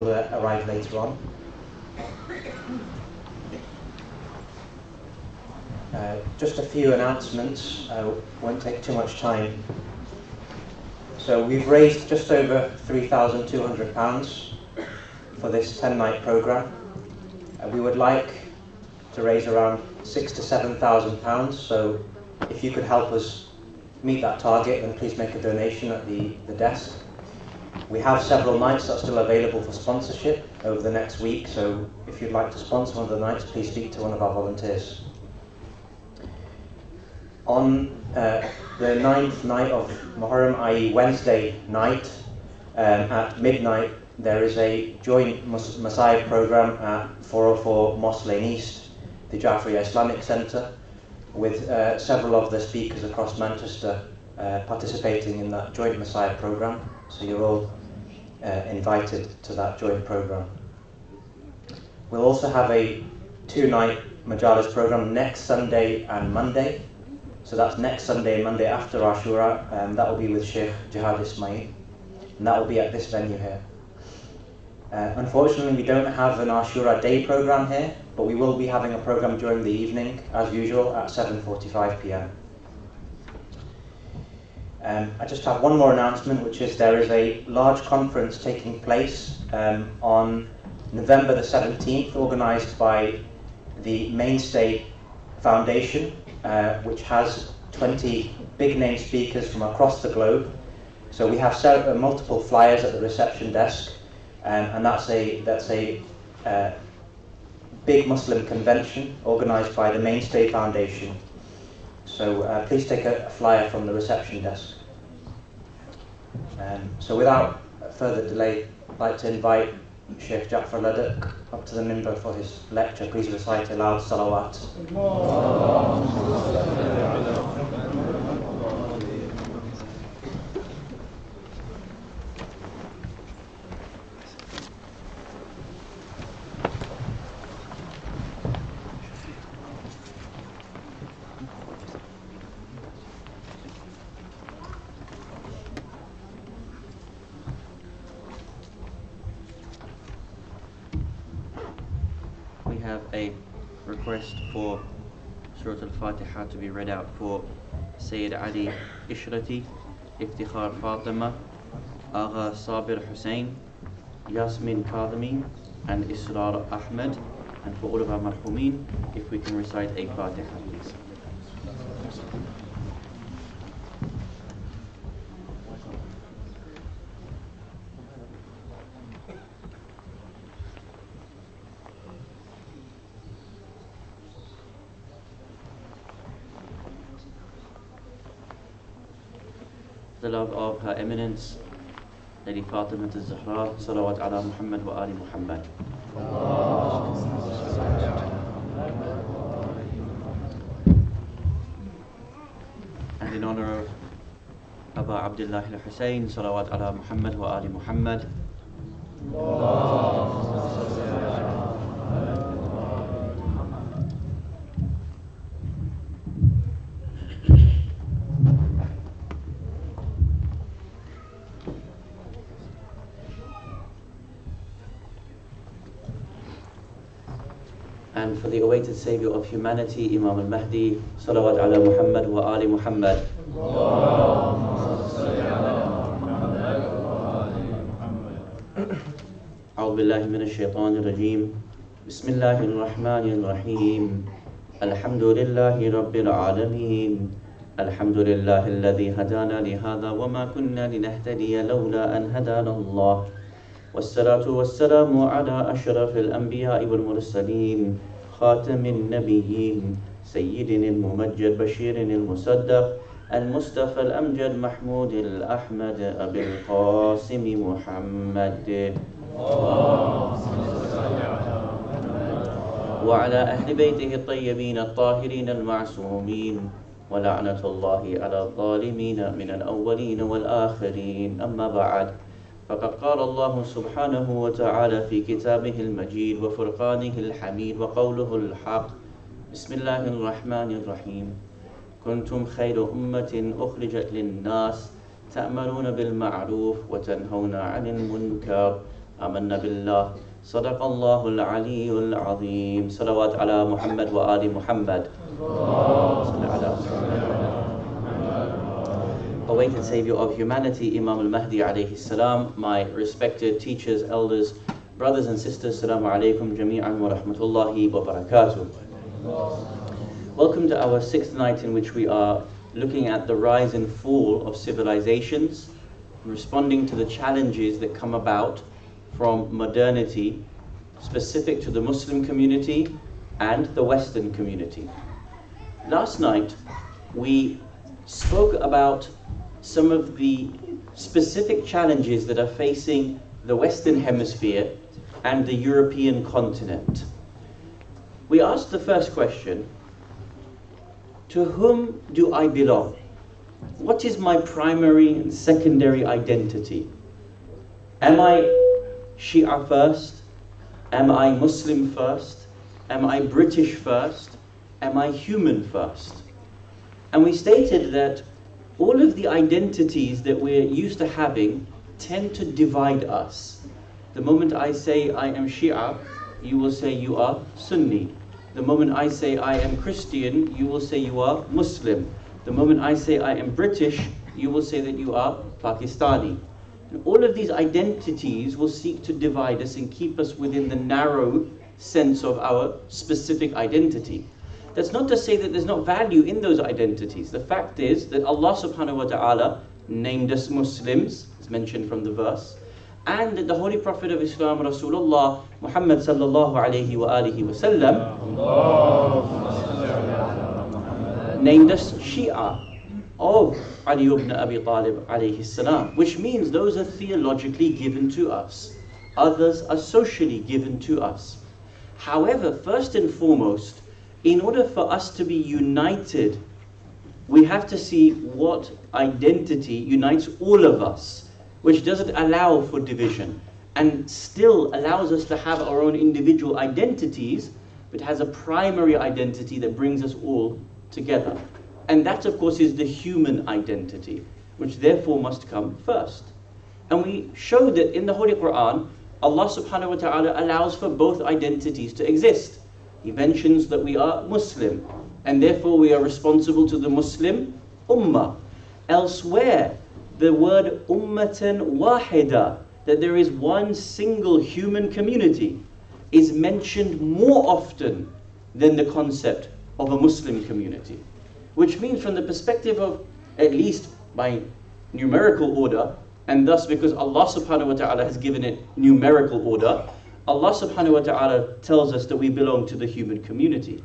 arrive later on. Just a few announcements, won't take too much time. So we've raised just over £3,200 for this 10-night programme. We would like to raise around £6,000 to £7,000, so if you could help us meet that target, then please make a donation at the desk. We have several nights that are still available for sponsorship over the next week, so if you'd like to sponsor one of the nights, please speak to one of our volunteers. On the 9th night of Muharram, i.e. Wednesday night, at midnight, there is a joint Messiah program at 404 Moss Lane East, the Jaffer Islamic Centre, with several of the speakers across Manchester participating in that joint Messiah program. So you're all invited to that joint program. We'll also have a 2-night Majalis program next Sunday and Monday. So that's next Sunday and Monday after Ashura, that will be with Sheikh Jihad Ismail, and that will be at this venue here. Unfortunately, we don't have an Ashura day program here, but we will be having a program during the evening, as usual, at 7:45 p.m. I just have one more announcement, which is there is a large conference taking place on November the 17th, organised by the Mainstay Foundation, which has 20 big-name speakers from across the globe. So we have multiple flyers at the reception desk, and that's a big Muslim convention organised by the Mainstay Foundation. So please take a flyer from the reception desk. So without further delay, I'd like to invite Sheikh Jaffer Ladak up to the minbar for his lecture. Please recite a loud salawat. A request for Surah Al-Fatiha to be read out for Sayyid Ali Ishrati, Iftikhar Fatima, Agha Sabir Hussain, Yasmin Kadhimi, and Israr Ahmed, and for all of our marhumin, if we can recite a Fatiha, please. The love of Her Eminence, Lady Fatima al-Zahra, Salawat ala Muhammad wa Ali Muhammad. And in honor of Aba Abdullah al-Hussein, Salawat ala Muhammad wa Ali Muhammad. And for the awaited Saviour of humanity, Imam al-Mahdi, Salawat ala Muhammad wa Ali Muhammad. أعوذ بالله من الشيطان الرجيم. بسم الله الرحمن الرحيم. الحمد لله رب العالمين. الحمد لله الذي هدانا لهذا وما كنا لنهتدي لولا أن هدانا الله. والصلاة والسلام على أشرف الأنبياء والمرسلين خاتم النبيين سيدنا الممجد بشير المصدق المصطفى الأمجد محمود الأحمد أبي القاسم محمد وعلى أهل بيته الطيبين الطاهرين المعصومين ولعنة الله على الظالمين من الأولين والآخرين. أما بعد، فقد قال الله سبحانه وتعالى في كتابه المجيد وفرقانه الحميد وقوله الحق. بسم الله الرحمن الرحيم. كنتم خير أمة أخرجت للناس تأمرون بالمعروف وتنهون عن المنكر آمنا بالله صدق الله العلي العظيم صلوات على محمد وآل محمد Awakened Savior of humanity, Imam al-Mahdi alayhi salam, my respected teachers, elders, brothers and sisters, Assalamu alaikum jami'an wa rahmatullahi wa barakatuh. Welcome to our 6th night in which we are looking at the rise and fall of civilizations, responding to the challenges that come about from modernity specific to the Muslim community and the Western community. Last night we spoke about some of the specific challenges that are facing the Western Hemisphere and the European continent. We asked the first question: to whom do I belong? What is my primary and secondary identity? Am I Shia first? Am I Muslim first? Am I British first? Am I human first? And we stated that all of the identities that we're used to having tend to divide us. The moment I say I am Shia, you will say you are Sunni. The moment I say I am Christian, you will say you are Muslim. The moment I say I am British, you will say that you are Pakistani. And all of these identities will seek to divide us and keep us within the narrow sense of our specific identity. That's not to say that there's not value in those identities. The fact is that Allah subhanahu wa ta'ala named us Muslims, as mentioned from the verse, and that the Holy Prophet of Islam, Rasulullah Muhammad sallallahu alayhi wa alihi wa sallam, named us Shia of Ali ibn Abi Talib alayhi salam, which means those are theologically given to us. Others are socially given to us. However, first and foremost, in order for us to be united, we have to see what identity unites all of us, which doesn't allow for division and still allows us to have our own individual identities, but has a primary identity that brings us all together. And that, of course, is the human identity, which therefore must come first. And we show that in the Holy Quran, Allah subhanahu wa ta'ala allows for both identities to exist. He mentions that we are Muslim, and therefore we are responsible to the Muslim Ummah. Elsewhere, the word Ummatan Wahida, that there is one single human community, is mentioned more often than the concept of a Muslim community. Which means from the perspective of, at least by numerical order, and thus because Allah subhanahu wa ta'ala has given it numerical order, Allah subhanahu wa ta'ala tells us that we belong to the human community.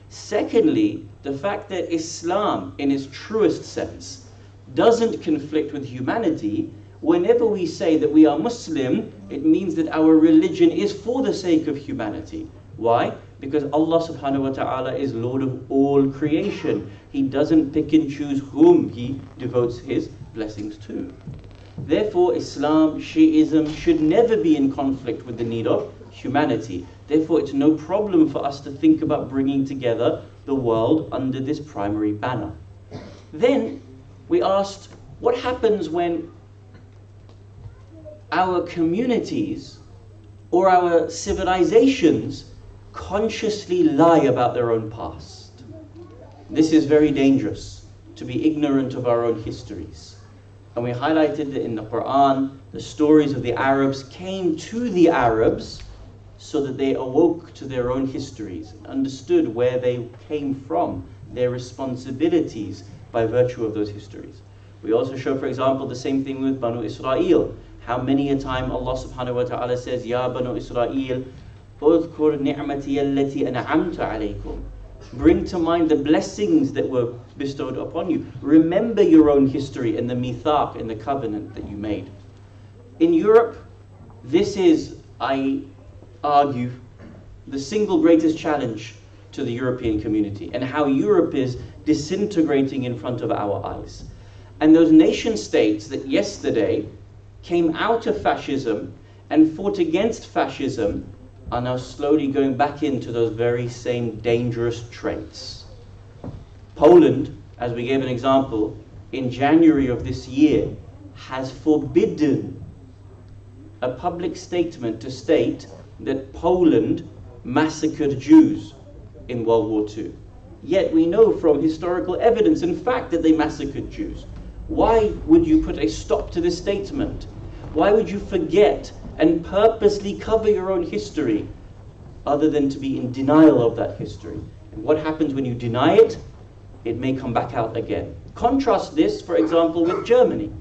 Secondly, the fact that Islam, in its truest sense, doesn't conflict with humanity. Whenever we say that we are Muslim, it means that our religion is for the sake of humanity. Why? Because Allah subhanahu wa ta'ala is Lord of all creation. He doesn't pick and choose whom He devotes His blessings to. Therefore, Islam, Shiism should never be in conflict with the need of humanity. Therefore, it's no problem for us to think about bringing together the world under this primary banner. Then we asked, what happens when our communities or our civilizations consciously lie about their own past? This is very dangerous, to be ignorant of our own histories. And we highlighted that in the Quran, the stories of the Arabs came to the Arabs so that they awoke to their own histories, understood where they came from, their responsibilities by virtue of those histories. We also show, for example, the same thing with Banu Israel. How many a time Allah subhanahu wa ta'ala says, Ya Banu Israel, Udhkur ni'mati allati an'amta alaykum. Bring to mind the blessings that were bestowed upon you. Remember your own history and the mithaq and the covenant that you made. In Europe, this is, I argue, the single greatest challenge to the European community, and how Europe is disintegrating in front of our eyes. And those nation states that yesterday came out of fascism and fought against fascism are now slowly going back into those very same dangerous traits. Poland, as we gave an example, in January of this year, has forbidden a public statement to state that Poland massacred Jews in World War II. Yet we know from historical evidence and fact that they massacred Jews. Why would you put a stop to this statement? Why would you forget and purposely cover your own history other than to be in denial of that history? And what happens when you deny it? It may come back out again. Contrast this, for example, with Germany.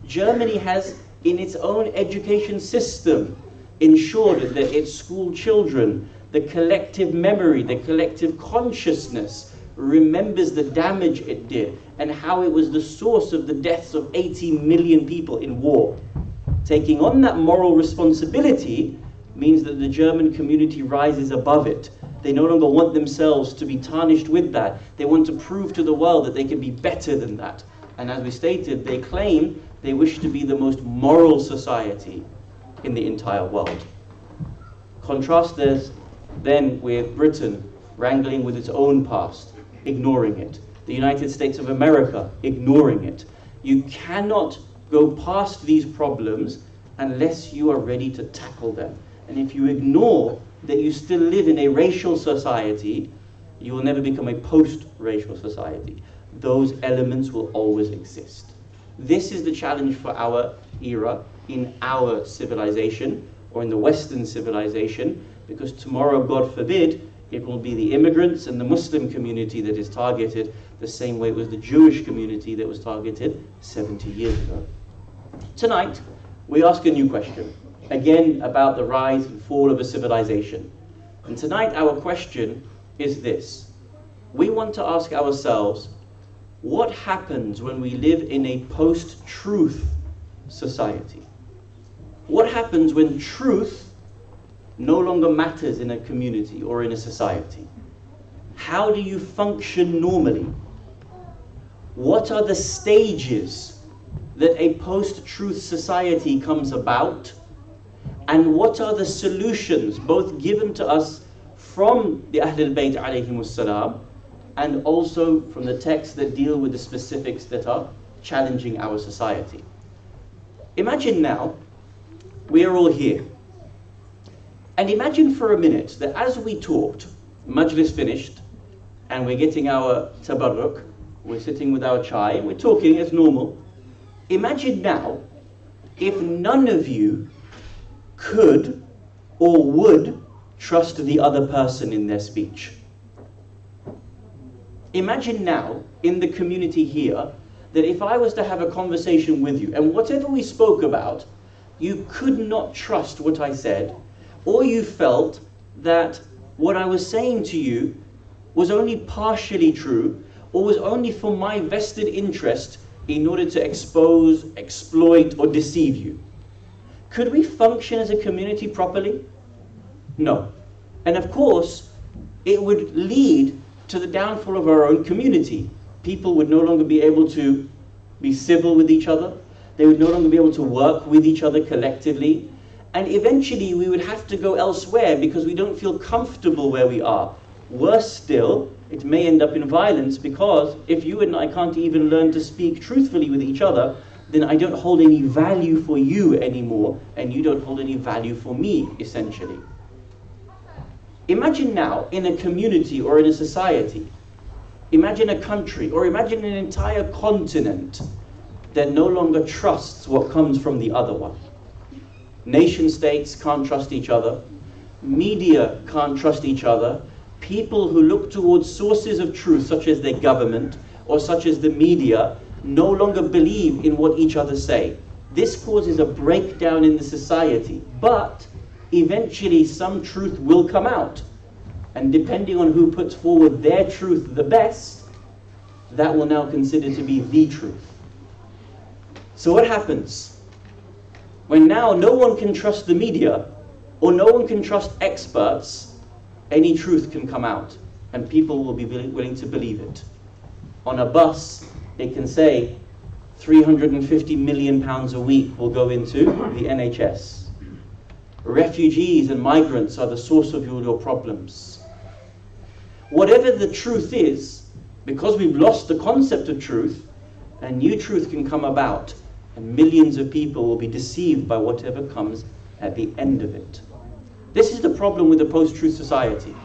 Germany has, in its own education system, ensured that its school children, the collective memory, the collective consciousness, remembers the damage it did and how it was the source of the deaths of 80 million people in war. Taking on that moral responsibility means that the German community rises above it. They no longer want themselves to be tarnished with that. They want to prove to the world that they can be better than that. And as we stated, they claim they wish to be the most moral society in the entire world. Contrast this then with Britain wrangling with its own past, ignoring it. The United States of America, ignoring it. You cannot go past these problems unless you are ready to tackle them. And if you ignore that you still live in a racial society, you will never become a post-racial society. Those elements will always exist. This is the challenge for our era, in our civilization, or in the Western civilization, because tomorrow, God forbid, it will be the immigrants and the Muslim community that is targeted the same way it was the Jewish community that was targeted 70 years ago. Tonight, we ask a new question, again about the rise and fall of a civilization. And tonight our question is this. We want to ask ourselves, what happens when we live in a post-truth society? What happens when truth no longer matters in a community or in a society? How do you function normally? What are the stages that a post-truth society comes about? And what are the solutions, both given to us from the Ahlul Bayt alayhimus salam, and also from the texts that deal with the specifics that are challenging our society? Imagine now, we are all here. And imagine for a minute that as we talked, Majlis finished, and we're getting our tabarruk, we're sitting with our chai, and we're talking as normal. Imagine now, if none of you could or would trust the other person in their speech. Imagine now, in the community here, that if I was to have a conversation with you, and whatever we spoke about, you could not trust what I said, or you felt that what I was saying to you was only partially true, or was only for my vested interest in order to expose, exploit, or deceive you. Could we function as a community properly? No. And of course, it would lead to the downfall of our own community. People would no longer be able to be civil with each other. They would no longer be able to work with each other collectively. And eventually we would have to go elsewhere because we don't feel comfortable where we are. Worse still, it may end up in violence, because if you and I can't even learn to speak truthfully with each other, then I don't hold any value for you anymore, and you don't hold any value for me, essentially. Imagine now, in a community or in a society, imagine a country, or imagine an entire continent that no longer trusts what comes from the other one. Nation states can't trust each other. Media can't trust each other. People who look towards sources of truth, such as their government or such as the media, no longer believe in what each other say. This causes a breakdown in the society, but eventually some truth will come out. And depending on who puts forward their truth the best, that will now consider to be the truth. So what happens? When now no one can trust the media, or no one can trust experts, any truth can come out, and people will be willing to believe it. On a bus, they can say £350 million a week will go into the NHS. Refugees and migrants are the source of all your problems. Whatever the truth is, because we've lost the concept of truth, a new truth can come about, and millions of people will be deceived by whatever comes at the end of it. This is the problem with the post-truth society.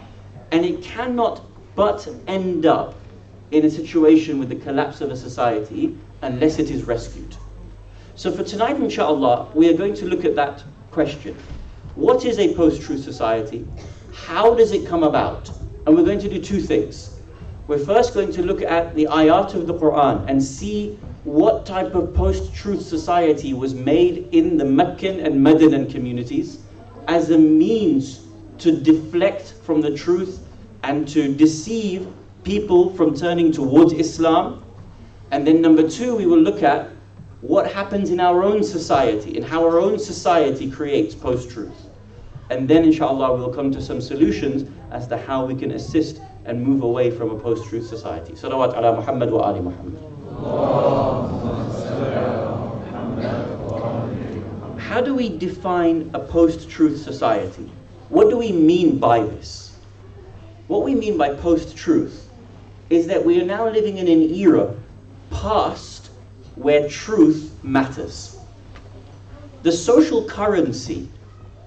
And it cannot but end up in a situation with the collapse of a society unless it is rescued. So for tonight, inshallah, we are going to look at that question. What is a post-truth society? How does it come about? And we're going to do two things. We're first going to look at the ayat of the Quran and see what type of post-truth society was made in the Meccan and Medinan communities as a means to deflect from the truth and to deceive people from turning towards Islam. And then number two, we will look at what happens in our own society and how our own society creates post-truth. And then inshallah we'll come to some solutions as to how we can assist and move away from a post-truth society. Salawat ala Muhammad wa ali Muhammad. How do we define a post-truth society? What do we mean by this? What we mean by post-truth is that we are now living in an era past where truth matters. The social currency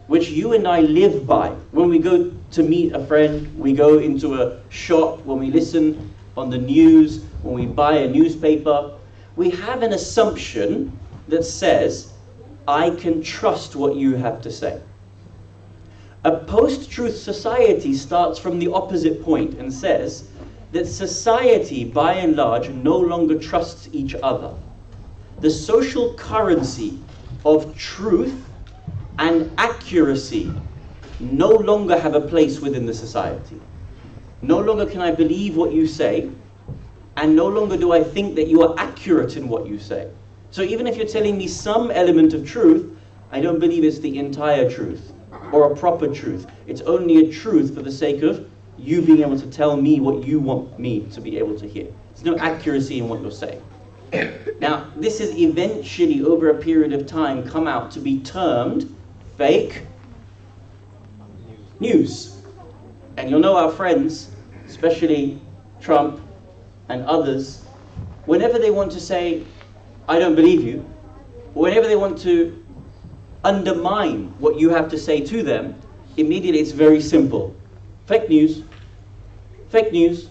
which you and I live by, when we go to meet a friend, we go into a shop, when we listen on the news, when we buy a newspaper, we have an assumption that says, I can trust what you have to say. A post-truth society starts from the opposite point and says that society, by and large, no longer trusts each other. The social currency of truth and accuracy no longer have a place within the society. No longer can I believe what you say, and no longer do I think that you are accurate in what you say. So even if you're telling me some element of truth, I don't believe it's the entire truth or a proper truth. It's only a truth for the sake of you being able to tell me what you want me to be able to hear. There's no accuracy in what you're saying. Now, this has eventually, over a period of time, come out to be termed fake news. And you'll know our friends, especially Trump and others, whenever they want to say, I don't believe you, whenever they want to undermine what you have to say to them, immediately it's very simple. Fake news. Fake news.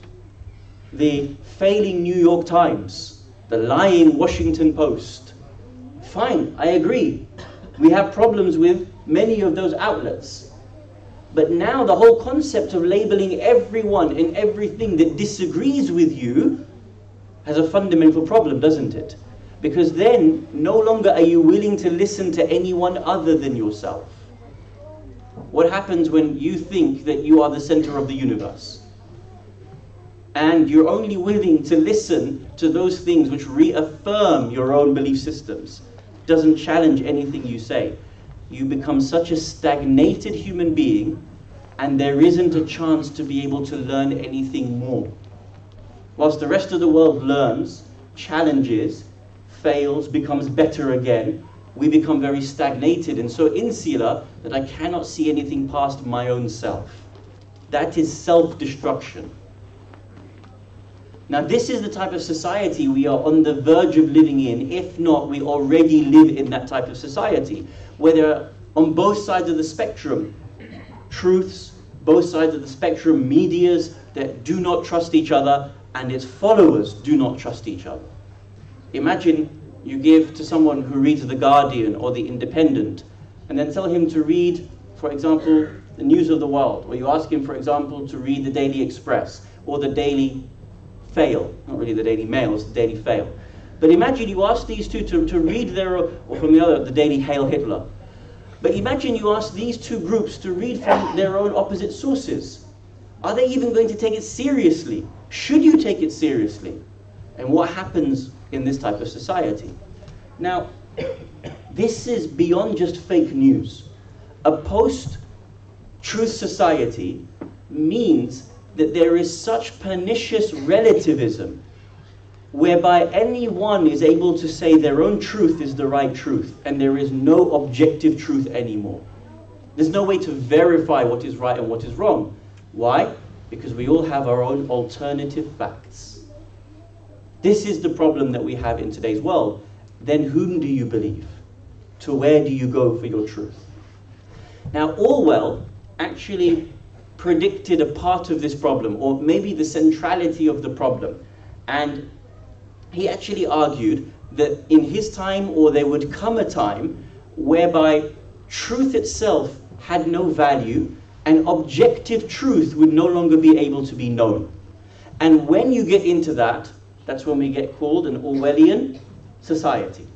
The failing New York Times. The lying Washington Post. Fine, I agree. We have problems with many of those outlets. But now the whole concept of labeling everyone and everything that disagrees with you has a fundamental problem, doesn't it? Because then no longer are you willing to listen to anyone other than yourself. What happens when you think that you are the center of the universe? And you're only willing to listen to those things which reaffirm your own belief systems, doesn't challenge anything you say. You become such a stagnated human being, and there isn't a chance to be able to learn anything more. Whilst the rest of the world learns, challenges, fails, becomes better again, we become very stagnated and so insular that I cannot see anything past my own self. That is self-destruction. Now this is the type of society we are on the verge of living in. If not, we already live in that type of society, where there are, on both sides of the spectrum, truths, both sides of the spectrum, medias that do not trust each other, and its followers do not trust each other. Imagine you give to someone who reads The Guardian or The Independent, and then tell him to read, for example, the News of the World, or you ask him, for example, to read the Daily Express or the Daily Fail, not really the Daily Mail, it's the Daily Fail. But imagine you ask these two to read their, or from the other, the Daily Hail Hitler. But imagine you ask these two groups to read from their own opposite sources. Are they even going to take it seriously? Should you take it seriously? And what happens in this type of society? Now, this is beyond just fake news. A post-truth society means that there is such pernicious relativism whereby anyone is able to say their own truth is the right truth, and there is no objective truth anymore. There's no way to verify what is right and what is wrong. Why? Because we all have our own alternative facts. This is the problem that we have in today's world. Then whom do you believe? To where do you go for your truth? Now, Orwell actually predicted a part of this problem, or maybe the centrality of the problem. And he actually argued that in his time, or there would come a time, whereby truth itself had no value, and objective truth would no longer be able to be known. And when you get into that, that's when we get called an Orwellian society.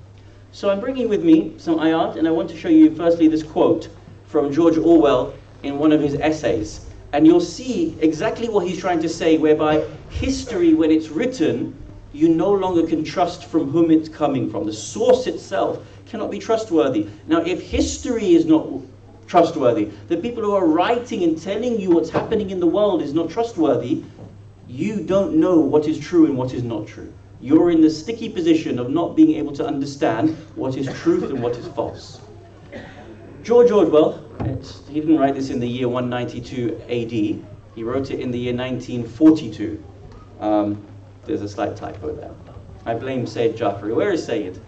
So I'm bringing with me some ayat, and I want to show you firstly this quote from George Orwell in one of his essays. And you'll see exactly what he's trying to say, whereby history, when it's written, you no longer can trust from whom it's coming from. The source itself cannot be trustworthy. Now, if history is not trustworthy, the people who are writing and telling you what's happening in the world is not trustworthy, you don't know what is true and what is not true. You're in the sticky position of not being able to understand what is truth and what is false. George Orwell, he didn't write this in the year 192 AD. He wrote it in the year 1942. There's a slight typo there. I blame Sayyid Jaffer. Where is Sayyid?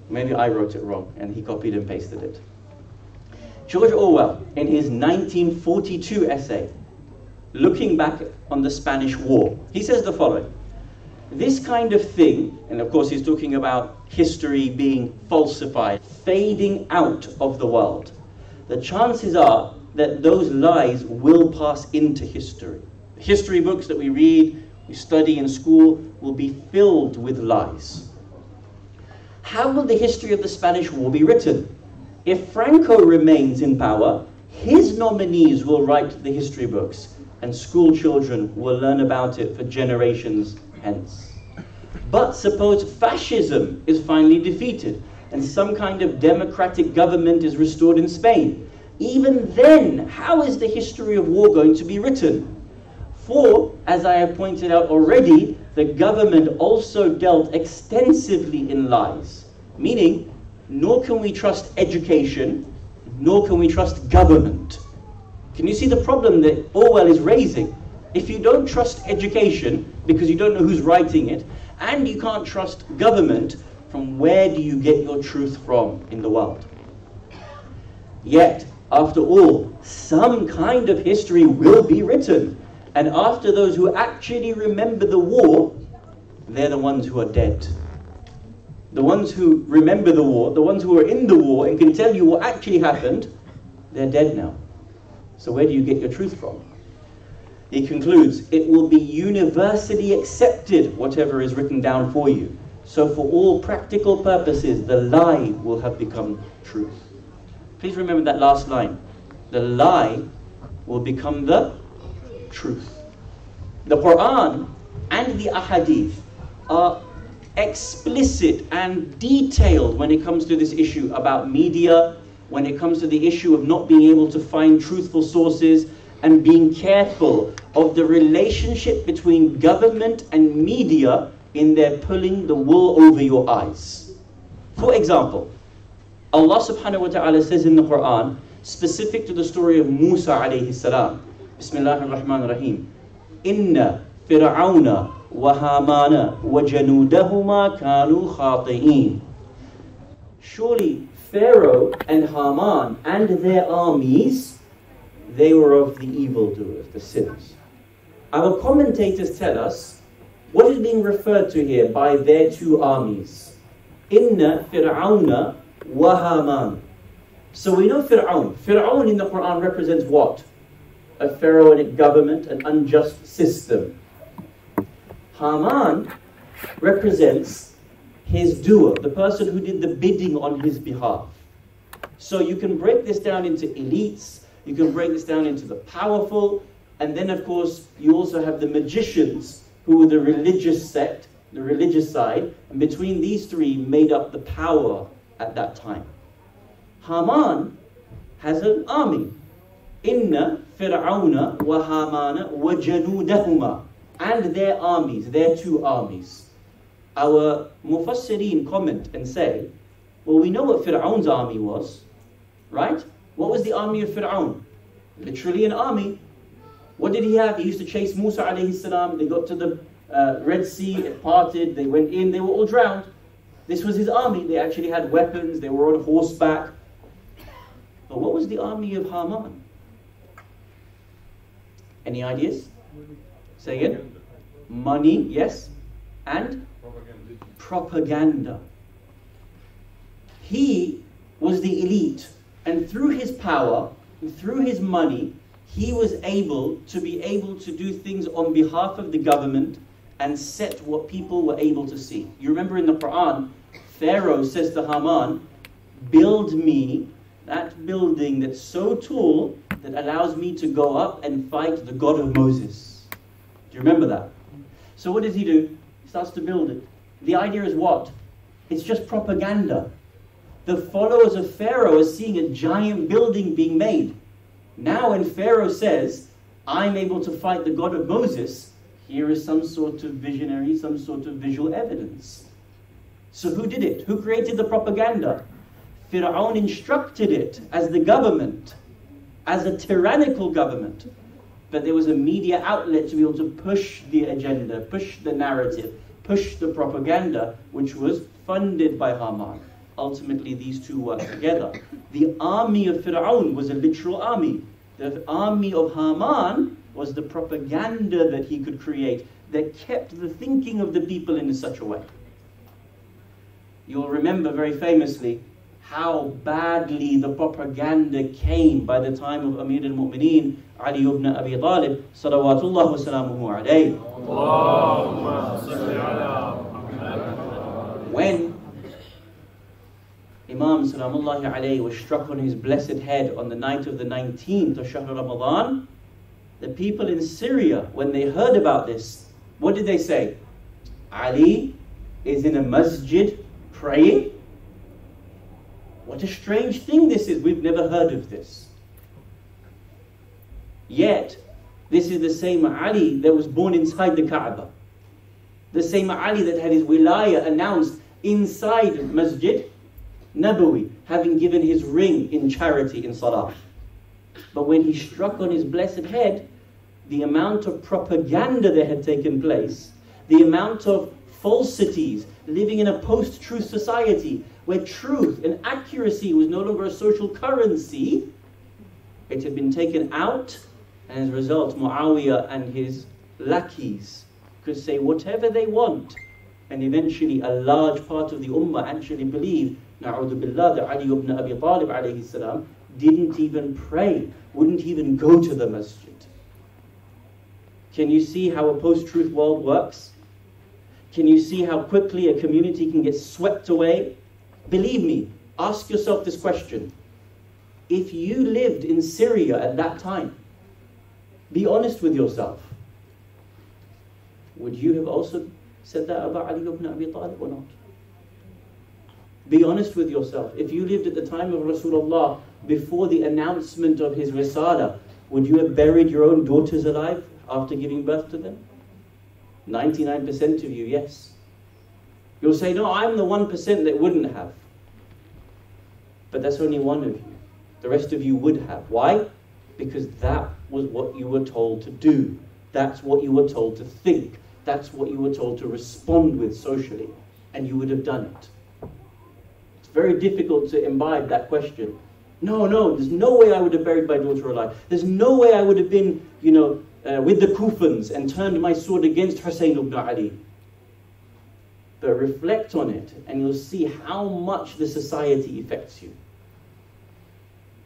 Maybe I wrote it wrong and he copied and pasted it. George Orwell, in his 1942 essay, looking back on the Spanish War, he says the following: this kind of thing, and of course he's talking about history being falsified, fading out of the world, the chances are that those lies will pass into history. The history books that we read, we study in school, will be filled with lies. How will the history of the Spanish War be written? If Franco remains in power, his nominees will write the history books, and school children will learn about it for generations hence. But suppose fascism is finally defeated and some kind of democratic government is restored in Spain. Even then, how is the history of war going to be written? For, as I have pointed out already, the government also dealt extensively in lies. Meaning, nor can we trust education, nor can we trust government. Can you see the problem that Orwell is raising? If you don't trust education, because you don't know who's writing it, and you can't trust government, from where do you get your truth from in the world? Yet, after all, some kind of history will be written. And after those who actually remember the war, they're the ones who are dead. The ones who remember the war, the ones who were in the war and can tell you what actually happened, they're dead now. So where do you get your truth from? He concludes, it will be universally accepted, whatever is written down for you. So for all practical purposes, the lie will have become truth. Please remember that last line. The lie will become the truth. The Quran and the Ahadith are explicit and detailed when it comes to this issue about media, when it comes to the issue of not being able to find truthful sources, and being careful of the relationship between government and media in their pulling the wool over your eyes. For example, Allah subhanahu wa ta'ala says in the Quran, specific to the story of Musa alayhi salam, Bismillah ar-Rahman ar-Rahim, Inna fir'auna wa hamana wa janudahuma kanu khati'in. Surely Pharaoh and Haman and their armies, they were of the evildoers, the sinners. Our commentators tell us what is being referred to here by their two armies. Inna fir'auna wa Haman. So we know Fir'aun. Fir'aun in the Quran represents what? A pharaonic government, an unjust system. Haman represents his doer, the person who did the bidding on his behalf. So you can break this down into elites, you can break this down into the powerful, and then of course you also have the magicians who were the religious sect, the religious side, and between these three made up the power at that time. Haman has an army. Inna fir'auna wa hamana wa janudahuma. And their armies, their two armies. Our Mufassirin comment and say, well, we know what Fir'aun's army was, right? What was the army of Fir'aun? Literally an army. What did he have? He used to chase Musa alayhi salam. They got to the Red Sea, it parted, they went in, they were all drowned. This was his army. They actually had weapons, they were on horseback. But what was the army of Haman? Any ideas? Say again. Money, yes. And? Propaganda. He was the elite, and through his power, and through his money, he was able to do things on behalf of the government and set what people were able to see. You remember in the Quran, Pharaoh says to Haman, build me that building that's so tall that allows me to go up and fight the God of Moses. Do you remember that? So what does he do? He starts to build it. The idea is what? It's just propaganda. The followers of Pharaoh are seeing a giant building being made. Now when Pharaoh says, I'm able to fight the God of Moses, here is some sort of visionary, some sort of visual evidence. So who did it? Who created the propaganda? Fir'aun instructed it as the government, as a tyrannical government. But there was a media outlet to be able to push the agenda, push the narrative, push the propaganda, which was funded by Haman. Ultimately, these two worked together. The army of Fir'aun was a literal army. The army of Haman was the propaganda that he could create that kept the thinking of the people in such a way. You'll remember very famously how badly the propaganda came by the time of Amir al-Mu'mineen, Ali ibn Abi Talib, salawatullah wa salamuhu alayhi. When Imam salamullahi alayhi was struck on his blessed head on the night of the 19th of Shahr Ramadan, the people in Syria, when they heard about this, what did they say? Ali is in a masjid praying? What a strange thing this is. We've never heard of this. Yet, this is the same Ali that was born inside the Kaaba. The same Ali that had his wilayah announced inside Masjid Nabawi, having given his ring in charity in Salah. But when he struck on his blessed head, the amount of propaganda that had taken place, the amount of falsities, living in a post-truth society where truth and accuracy was no longer a social currency, it had been taken out, and as a result, Muawiyah and his lackeys could say whatever they want, and eventually a large part of the ummah actually believed, na'udhu billah, that Ali ibn Abi Talib alayhi salam didn't even pray, wouldn't even go to the masjid. Can you see how a post-truth world works? Can you see how quickly a community can get swept away? Believe me, ask yourself this question. If you lived in Syria at that time, be honest with yourself. Would you have also said that about Ali ibn Abi Talib or not? Be honest with yourself. If you lived at the time of Rasulullah, before the announcement of his Risala, would you have buried your own daughters alive after giving birth to them? 99% of you, yes. You'll say, no, I'm the 1% that wouldn't have. But that's only one of you. The rest of you would have. Why? Because that was what you were told to do. That's what you were told to think. That's what you were told to respond with socially. And you would have done it. It's very difficult to imbibe that question. No, there's no way I would have buried my daughter alive. There's no way I would have been, with the Kufans and turned my sword against Hussein ibn Ali. But reflect on it and you'll see how much the society affects you.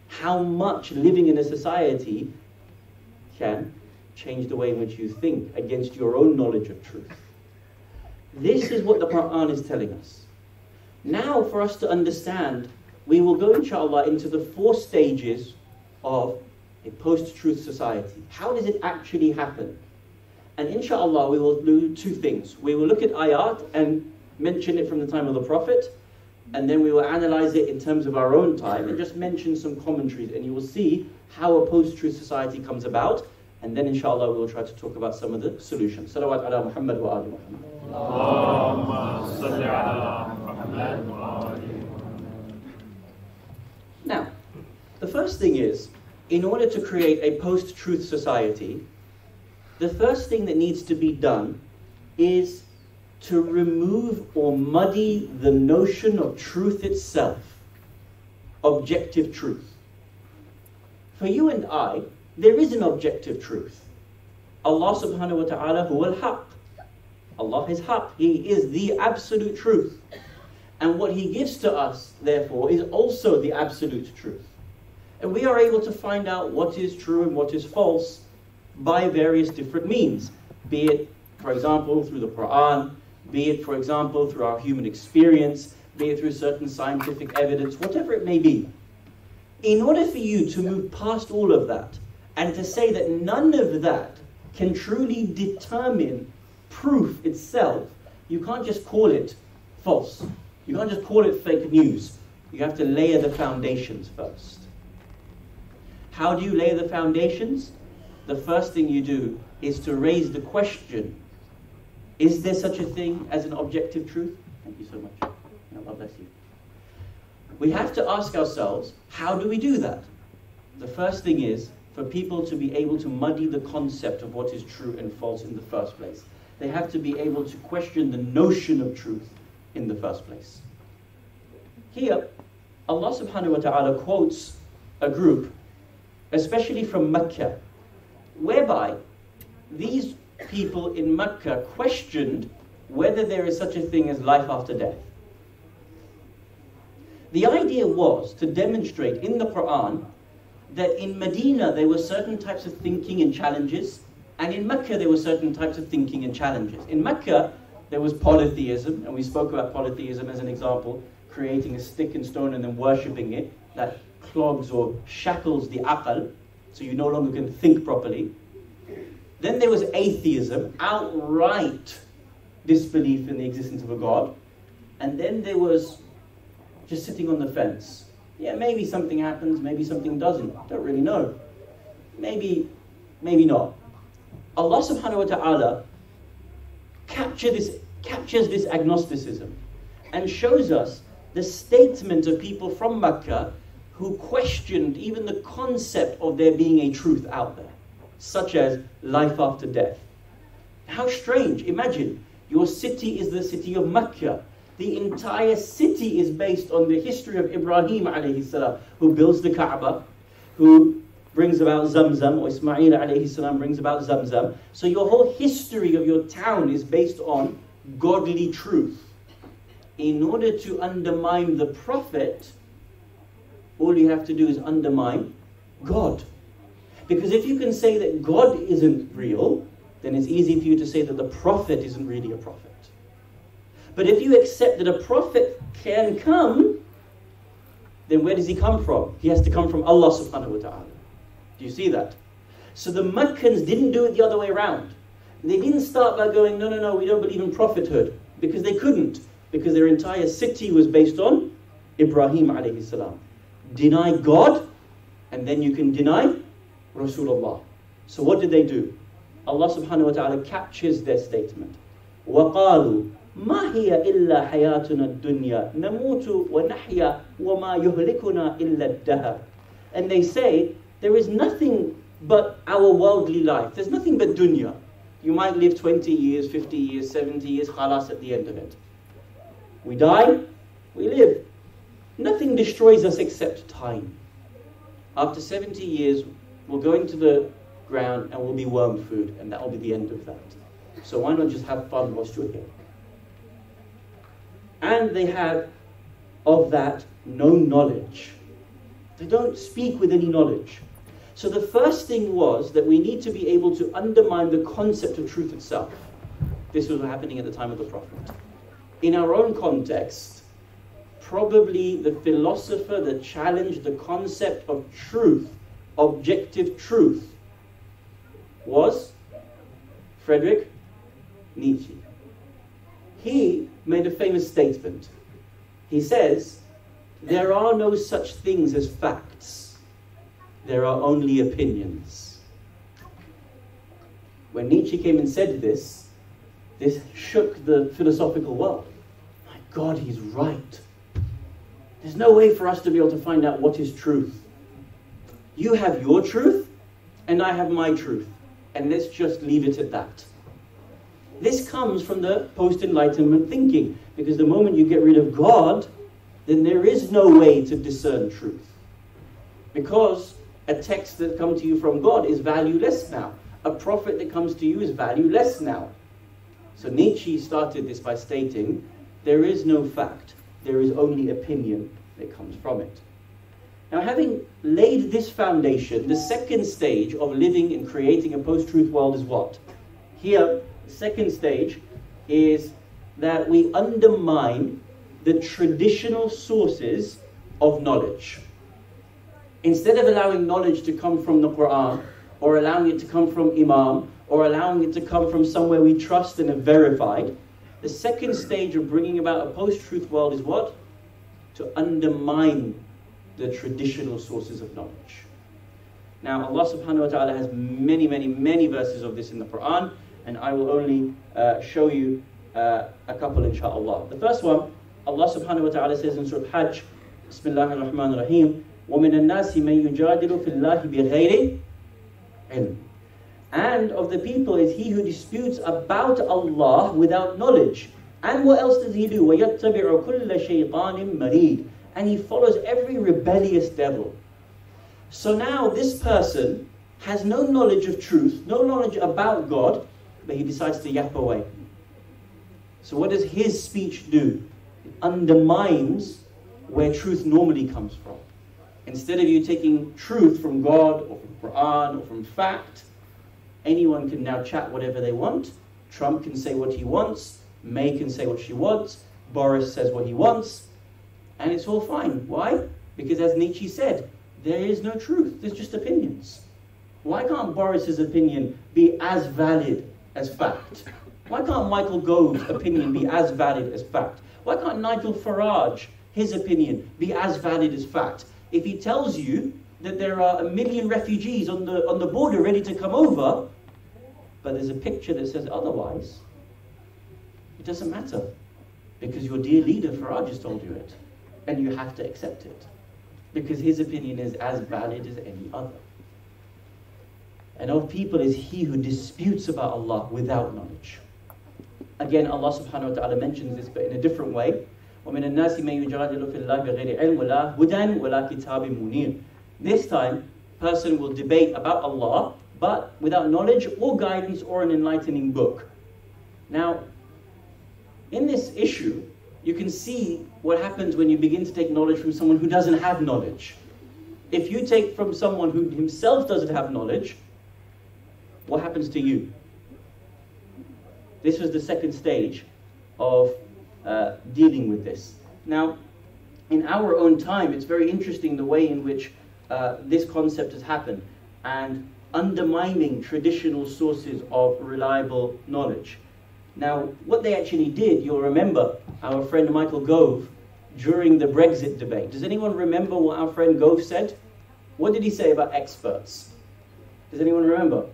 How much living in a society can change the way in which you think against your own knowledge of truth. This is what the Quran is telling us. Now for us to understand, we will go inshallah into the 4 stages of a post-truth society. How does it actually happen? And inshallah we will do 2 things. We will look at ayat and mention it from the time of the Prophet, and then we will analyze it in terms of our own time and just mention some commentaries, and you will see how a post-truth society comes about, and then inshallah we will try to talk about some of the solutions. Salawat ala Muhammad wa ali Muhammad. Allahumma salli ala Muhammad wa ali Muhammad. Now, the first thing is, in order to create a post-truth society, the first thing that needs to be done is to remove or muddy the notion of truth itself, objective truth. For you and I, there is an objective truth. Allah subhanahu wa ta'ala huwa al-haq. Allah is haq. He is the absolute truth. And what He gives to us, therefore, is also the absolute truth. And we are able to find out what is true and what is false by various different means. Be it, for example, through the Quran, be it, for example, through our human experience, be it through certain scientific evidence, whatever it may be. In order for you to move past all of that, and to say that none of that can truly determine proof itself, you can't just call it false. You can't just call it fake news. You have to layer the foundations first. How do you lay the foundations? The first thing you do is to raise the question, is there such a thing as an objective truth? Thank you so much. Allah bless you. We have to ask ourselves, how do we do that? The first thing is for people to be able to muddy the concept of what is true and false in the first place. They have to be able to question the notion of truth in the first place. Here, Allah subhanahu wa ta'ala quotes a group, especially from Mecca, whereby these people in Mecca questioned whether there is such a thing as life after death. The idea was to demonstrate in the Quran that in Medina there were certain types of thinking and challenges, and in Mecca there were certain types of thinking and challenges. In Mecca there was polytheism, and we spoke about polytheism as an example, creating a stick and stone and then worshipping it, that clogs or shackles the aql, so you no longer can think properly. Then there was atheism, outright disbelief in the existence of a God. And then there was just sitting on the fence. Yeah, maybe something happens, maybe something doesn't. Don't really know. Maybe not. Allah subhanahu wa ta'ala captures this agnosticism and shows us the statement of people from Mecca who questioned even the concept of there being a truth out there, such as life after death. How strange. Imagine, your city is the city of Mecca. The entire city is based on the history of Ibrahim alayhi salam, who builds the Kaaba, who brings about Zamzam, or Ismail alayhi salam brings about Zamzam. So your whole history of your town is based on godly truth. In order to undermine the Prophet, all you have to do is undermine God. Because if you can say that God isn't real, then it's easy for you to say that the Prophet isn't really a prophet. But if you accept that a prophet can come, then where does he come from? He has to come from Allah subhanahu wa ta'ala. Do you see that? So the Meccans didn't do it the other way around. They didn't start by going, no, we don't believe in prophethood. Because they couldn't. Because their entire city was based on Ibrahim alayhi salam. Deny God, and then you can deny Rasulullah. So what did they do? Allah subhanahu wa ta'ala captures their statement. وَقَالُوا مَا هِيَ إِلَّا حَيَاتُنَا الدُّنْيَا نَمُوتُ وَنَحْيَا وَمَا يُهْلِكُنَا إِلَّا الدَّهَرِ. And they say, there is nothing but our worldly life. There's nothing but dunya. You might live 20 years, 50 years, 70 years, khalas at the end of it. We die, we live. Nothing destroys us except time. After 70 years, we'll go into the ground and we'll be worm food, and that will be the end of that. So why not just have fun whilst you're here? And they have of that no knowledge. They don't speak with any knowledge. So the first thing was that we need to be able to undermine the concept of truth itself. This was happening at the time of the Prophet. In our own context, probably the philosopher that challenged the concept of truth, objective truth, was Friedrich Nietzsche. He made a famous statement. He says, there are no such things as facts. There are only opinions. When Nietzsche came and said this shook the philosophical world. My God, he's right. There's no way for us to be able to find out what is truth. You have your truth, and I have my truth. And let's just leave it at that. This comes from the post-enlightenment thinking, because the moment you get rid of God, then there is no way to discern truth. Because A text that comes to you from God is valueless now. A prophet that comes to you is valueless now. So Nietzsche started this by stating, there is no fact, there is only opinion that comes from it. Now, having laid this foundation, the second stage of living and creating a post-truth world is what? Here, the second stage is that we undermine the traditional sources of knowledge. Instead of allowing knowledge to come from the Quran, or allowing it to come from Imam, or allowing it to come from somewhere we trust and have verified, the second stage of bringing about a post-truth world is what? To undermine the traditional sources of knowledge. Now, Allah subhanahu wa ta'ala has many, many, many verses of this in the Quran, and I will only show you a couple, inshaAllah. The first one, Allah subhanahu wa ta'ala says in Surah Hajj, Bismillah ar-Rahman ar-Rahim, وَمِنَ النَّاسِ مَن يُجَادِلُ فِي اللَّهِ بِغَيْرِ عِلْمٍ. And of the people is he who disputes about Allah without knowledge. And what else does he do? وَيَتَّبِعُ كُلَّ شَيْطَانٍ مَرِيدٍ. And he follows every rebellious devil. So now this person has no knowledge of truth, no knowledge about God, but he decides to yap away. So what does his speech do? It undermines where truth normally comes from. Instead of you taking truth from God or from Quran or from fact, anyone can now chat whatever they want. Trump can say what he wants. May can say what she wants. Boris says what he wants. And it's all fine. Why? Because as Nietzsche said, there is no truth. There's just opinions. Why can't Boris's opinion be as valid as fact? Why can't Michael Gove's opinion be as valid as fact? Why can't Nigel Farage, his opinion, be as valid as fact? If he tells you that there are 1 million refugees on the border ready to come over, but there's a picture that says otherwise, it doesn't matter. Because your dear leader Farage has told you it. And you have to accept it. Because his opinion is as valid as any other. And of people is he who disputes about Allah without knowledge. Again, Allah subhanahu wa ta'ala mentions this, but in a different way. وَمِنَ النَّاسِ مَن يُجَادِلُ فِي اللَّهِ بِغَيْرِ عِلْمٍ وَلَا هُدًى وَلَا كِتَابٍ مُنِيرٍ. This time, person will debate about Allah, but without knowledge or guidance or an enlightening book. Now, in this issue, you can see what happens when you begin to take knowledge from someone who doesn't have knowledge. If you take from someone who himself doesn't have knowledge, what happens to you? This was the second stage of dealing with this. Now, in our own time, it's very interesting the way in which this concept has happened, and undermining traditional sources of reliable knowledge. Now, what they actually did, you'll remember our friend Michael Gove during the Brexit debate. Does anyone remember what our friend Gove said? What did he say about experts? Does anyone remember?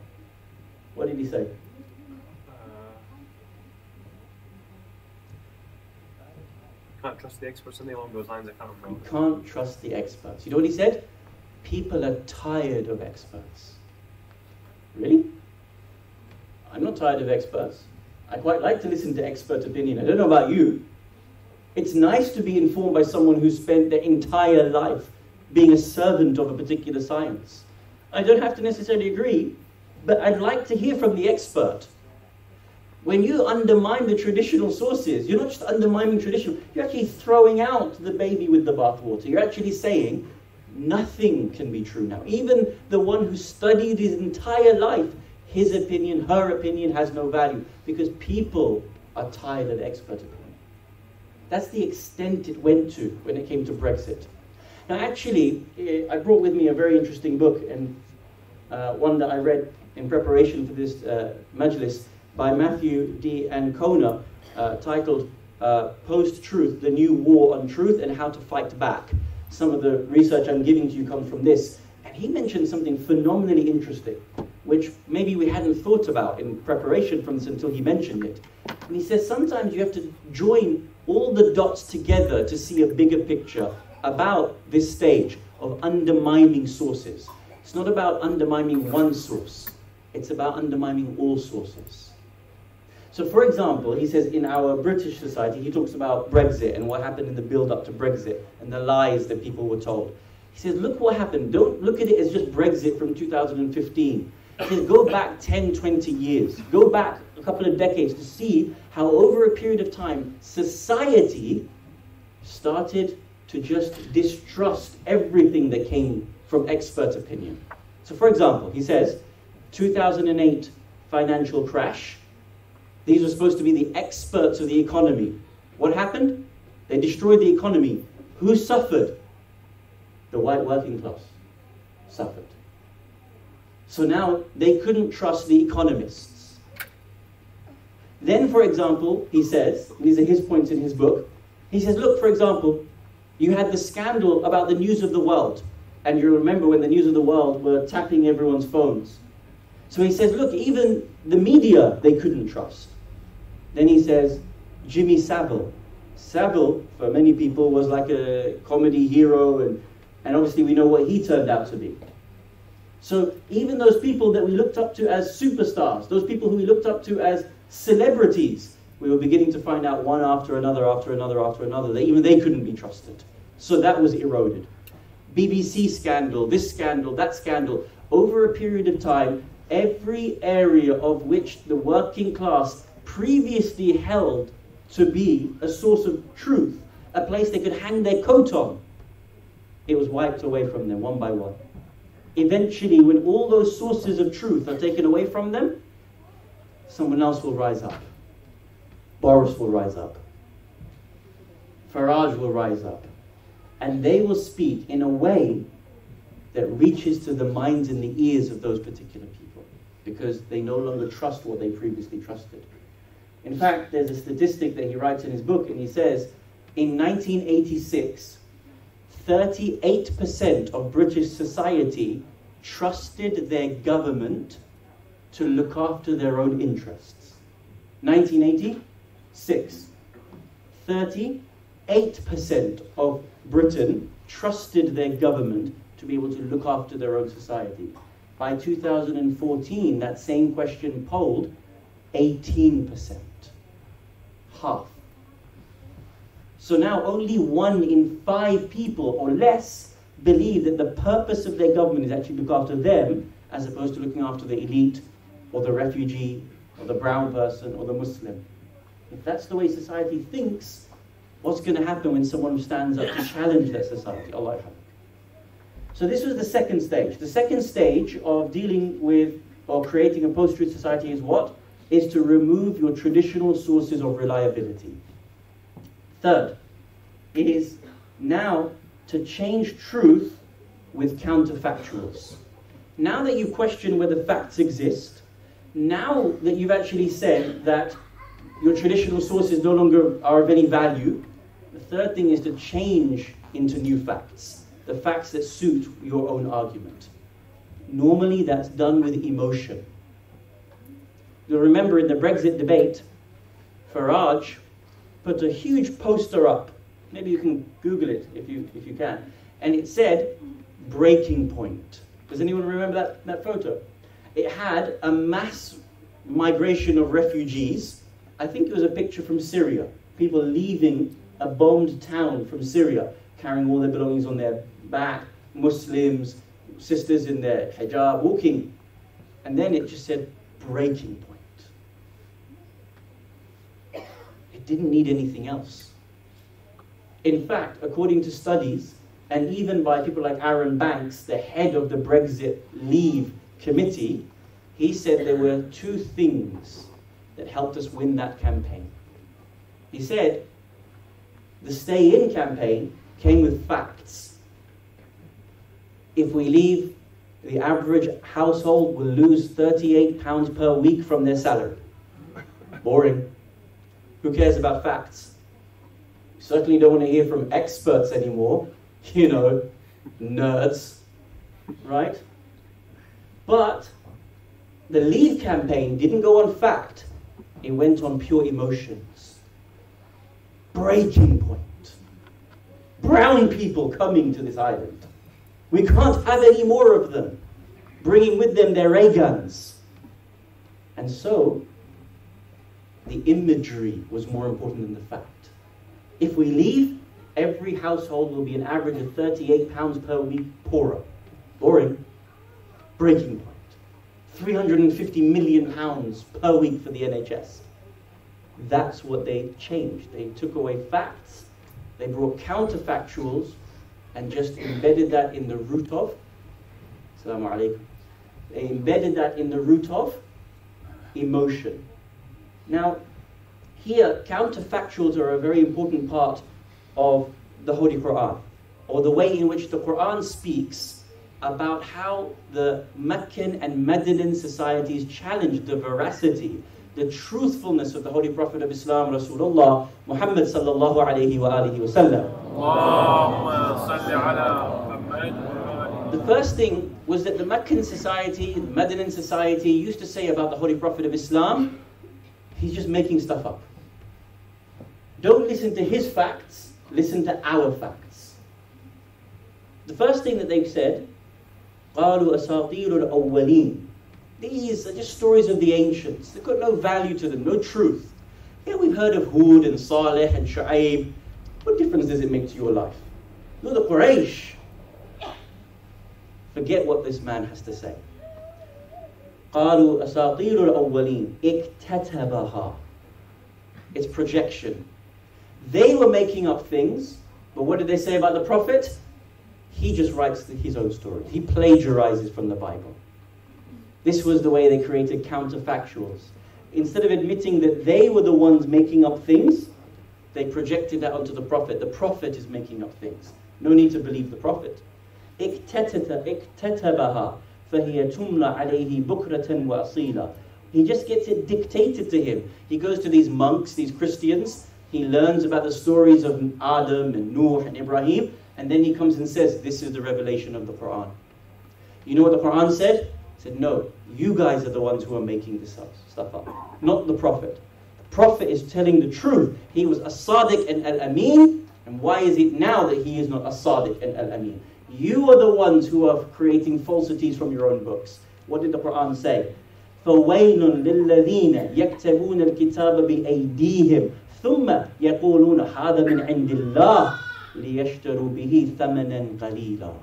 What did he say? Can't trust the experts, something along those lines. I can't remember. You can't trust the experts. You know what he said? People are tired of experts. Really? I'm not tired of experts. I quite like to listen to expert opinion. I don't know about you. It's nice to be informed by someone who spent their entire life being a servant of a particular science. I don't have to necessarily agree, but I'd like to hear from the expert. When you undermine the traditional sources, you're not just undermining tradition, you're actually throwing out the baby with the bathwater. You're actually saying nothing can be true now. Even the one who studied his entire life, his opinion, her opinion has no value because people are tired of expert opinion. That's the extent it went to when it came to Brexit. Now actually, I brought with me a very interesting book, and one that I read in preparation for this majlis by Matthew D. Ancona, titled Post-Truth, The New War on Truth and How to Fight Back. Some of the research I'm giving to you comes from this. And he mentioned something phenomenally interesting, which maybe we hadn't thought about in preparation from this until he mentioned it. And he says sometimes you have to join all the dots together to see a bigger picture about this stage of undermining sources. It's not about undermining one source. It's about undermining all sources. So for example, he says in our British society, he talks about Brexit and what happened in the build-up to Brexit and the lies that people were told. He says, look what happened. Don't look at it as just Brexit from 2015. He says, go back 10, 20 years. Go back a couple of decades to see how over a period of time, society started to just distrust everything that came from expert opinion. So for example, he says, 2008 financial crash. These were supposed to be the experts of the economy. What happened? They destroyed the economy. Who suffered? The white working class suffered. So now they couldn't trust the economists. Then, for example, he says, and these are his points in his book, he says, look, for example, you had the scandal about the news of the world. And you remember when the news of the world were tapping everyone's phones. So he says, look, even the media, they couldn't trust. Then he says, Jimmy Savile. Savile, for many people, was like a comedy hero, and obviously we know what he turned out to be. So even those people that we looked up to as superstars, those people who we looked up to as celebrities, we were beginning to find out one after another, that even they couldn't be trusted. So that was eroded. BBC scandal, this scandal, that scandal. Over a period of time, every area of which the working class previously held to be a source of truth, a place they could hang their coat on, it was wiped away from them one by one. Eventually, when all those sources of truth are taken away from them, someone else will rise up. Boris will rise up. Farage will rise up. And they will speak in a way that reaches to the minds and the ears of those particular people, because they no longer trust what they previously trusted. In fact, there's a statistic that he writes in his book, and he says, in 1986, 38% of British society trusted their government to look after their own interests. 1986, 38% of Britain trusted their government to be able to look after their own society. By 2014, that same question polled 18%. Half. So now only 1 in 5 people or less believe that the purpose of their government is actually to look after them, as opposed to looking after the elite or the refugee or the brown person or the Muslim. If that's the way society thinks, what's going to happen when someone stands up to challenge that society? Allah Akbar. So this was the second stage. The second stage of dealing with or creating a post-truth society is what? Is to remove your traditional sources of reliability. Third, it is now to change truth with counterfactuals. Now that you question whether facts exist, now that you've actually said that your traditional sources no longer are of any value, the third thing is to change into new facts, the facts that suit your own argument. Normally that's done with emotion. You'll remember in the Brexit debate, Farage put a huge poster up. Maybe you can Google it if you can. And it said, breaking point. Does anyone remember that photo? It had a mass migration of refugees. I think it was a picture from Syria. People leaving a bombed town from Syria, carrying all their belongings on their back, Muslims, sisters in their hijab, walking. And then it just said, breaking point. It didn't need anything else. In fact, according to studies, and even by people like Aaron Banks, the head of the Brexit Leave Committee, he said there were 2 things that helped us win that campaign. He said the Stay In campaign came with facts. If we leave, the average household will lose £38 per week from their salary. Boring. Who cares about facts? We certainly don't want to hear from experts anymore. You know, nerds, right? But the Leave campaign didn't go on fact. It went on pure emotions. Breaking point. Brown people coming to this island. We can't have any more of them, bringing with them their ray guns. And so, the imagery was more important than the fact. If we leave, every household will be an average of £38 per week poorer. Boring. Breaking point. £350 million per week for the NHS. That's what they changed. They took away facts, they brought counterfactuals, and just embedded that in the root of, Assalamu alaikum. They embedded that in the root of emotion. Now, here, counterfactuals are a very important part of the Holy Quran, or the way in which the Quran speaks about how the Meccan and Medinan societies challenged the veracity, the truthfulness of the Holy Prophet of Islam, Rasulullah Muhammad sallallahu alayhi wa alihi wa sallam. The first thing was that the Meccan society, the Medinan society used to say about the Holy Prophet of Islam, he's just making stuff up. Don't listen to his facts, listen to our facts. The first thing that they've said, قَالُوا أَسَاطِيرُ الْأَوَّلِينَ. These are just stories of the ancients. They've got no value to them, no truth. Yeah, we've heard of Hud and Saleh and Shu'aib. What difference does it make to your life? You're the Quraysh. Forget what this man has to say. قَالُوا أَسَاطِيرُ الْأَوَّلِينَ اِكْتَتَبَهَا. It's projection. They were making up things, but what did they say about the Prophet? He just writes his own story. He plagiarizes from the Bible. This was the way they created counterfactuals. Instead of admitting that they were the ones making up things, they projected that onto the Prophet. The Prophet is making up things. No need to believe the Prophet. اكتتبها فهي تملى عليه بكرة وأصيلا. He just gets it dictated to him. He goes to these monks, these Christians. He learns about the stories of Adam and Nuh and Ibrahim. And then he comes and says, this is the revelation of the Quran. You know what the Quran said? It said, no, you guys are the ones who are making this stuff up, not the Prophet. The Prophet is telling the truth. He was as-Sadiq and al-Amin. And why is it now that he is not as-Sadiq and al-Amin? You are the ones who are creating falsities from your own books. What did the Quran say? فَوَيْلٌ لِلَّذِينَ يَكْتَبُونَ الْكِتَابَ بِأَيْدِيهِمْ ثُمَّ يَقُولُونَ هَذَا مِنْ عِنْدِ اللَّهِ لِيَشْتَرُوا بِهِ ثَمَنًا قَلِيلًا.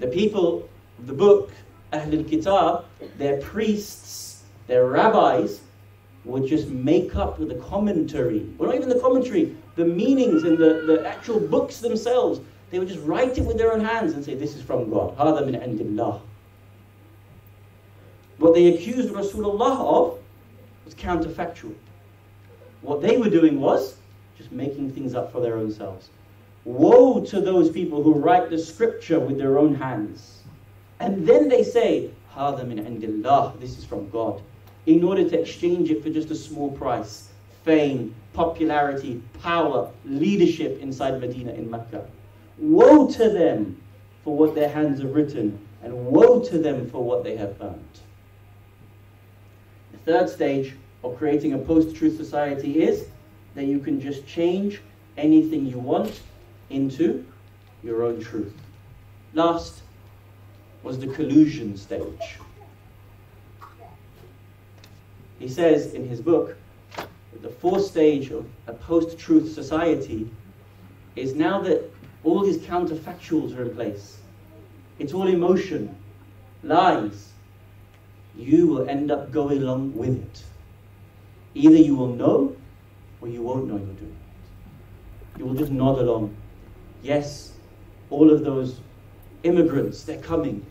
The people, the book, Ahlul Kitab, their priests, their rabbis, would just make up the commentary, or not even the commentary, the meanings and the actual books themselves. They would just write it with their own hands and say, this is from God. هَذَا مِنْ عِنْدِ اللَّهِ. What they accused Rasulullah of was counterfactual. What they were doing was just making things up for their own selves. Woe to those people who write the scripture with their own hands. And then they say, هَذَا مِنْ عِنْدِ اللَّهِ. This is from God. In order to exchange it for just a small price. Fame, popularity, power, leadership inside Medina in Mecca. Woe to them for what their hands have written. And woe to them for what they have earned. The third stage of creating a post-truth society is that you can just change anything you want into your own truth. Last was the collusion stage. He says in his book that the fourth stage of a post-truth society is now that all these counterfactuals are in place. It's all emotion, lies. You will end up going along with it. Either you will know or you won't know you're doing it. You will just nod along. Yes, all of those immigrants, they're coming.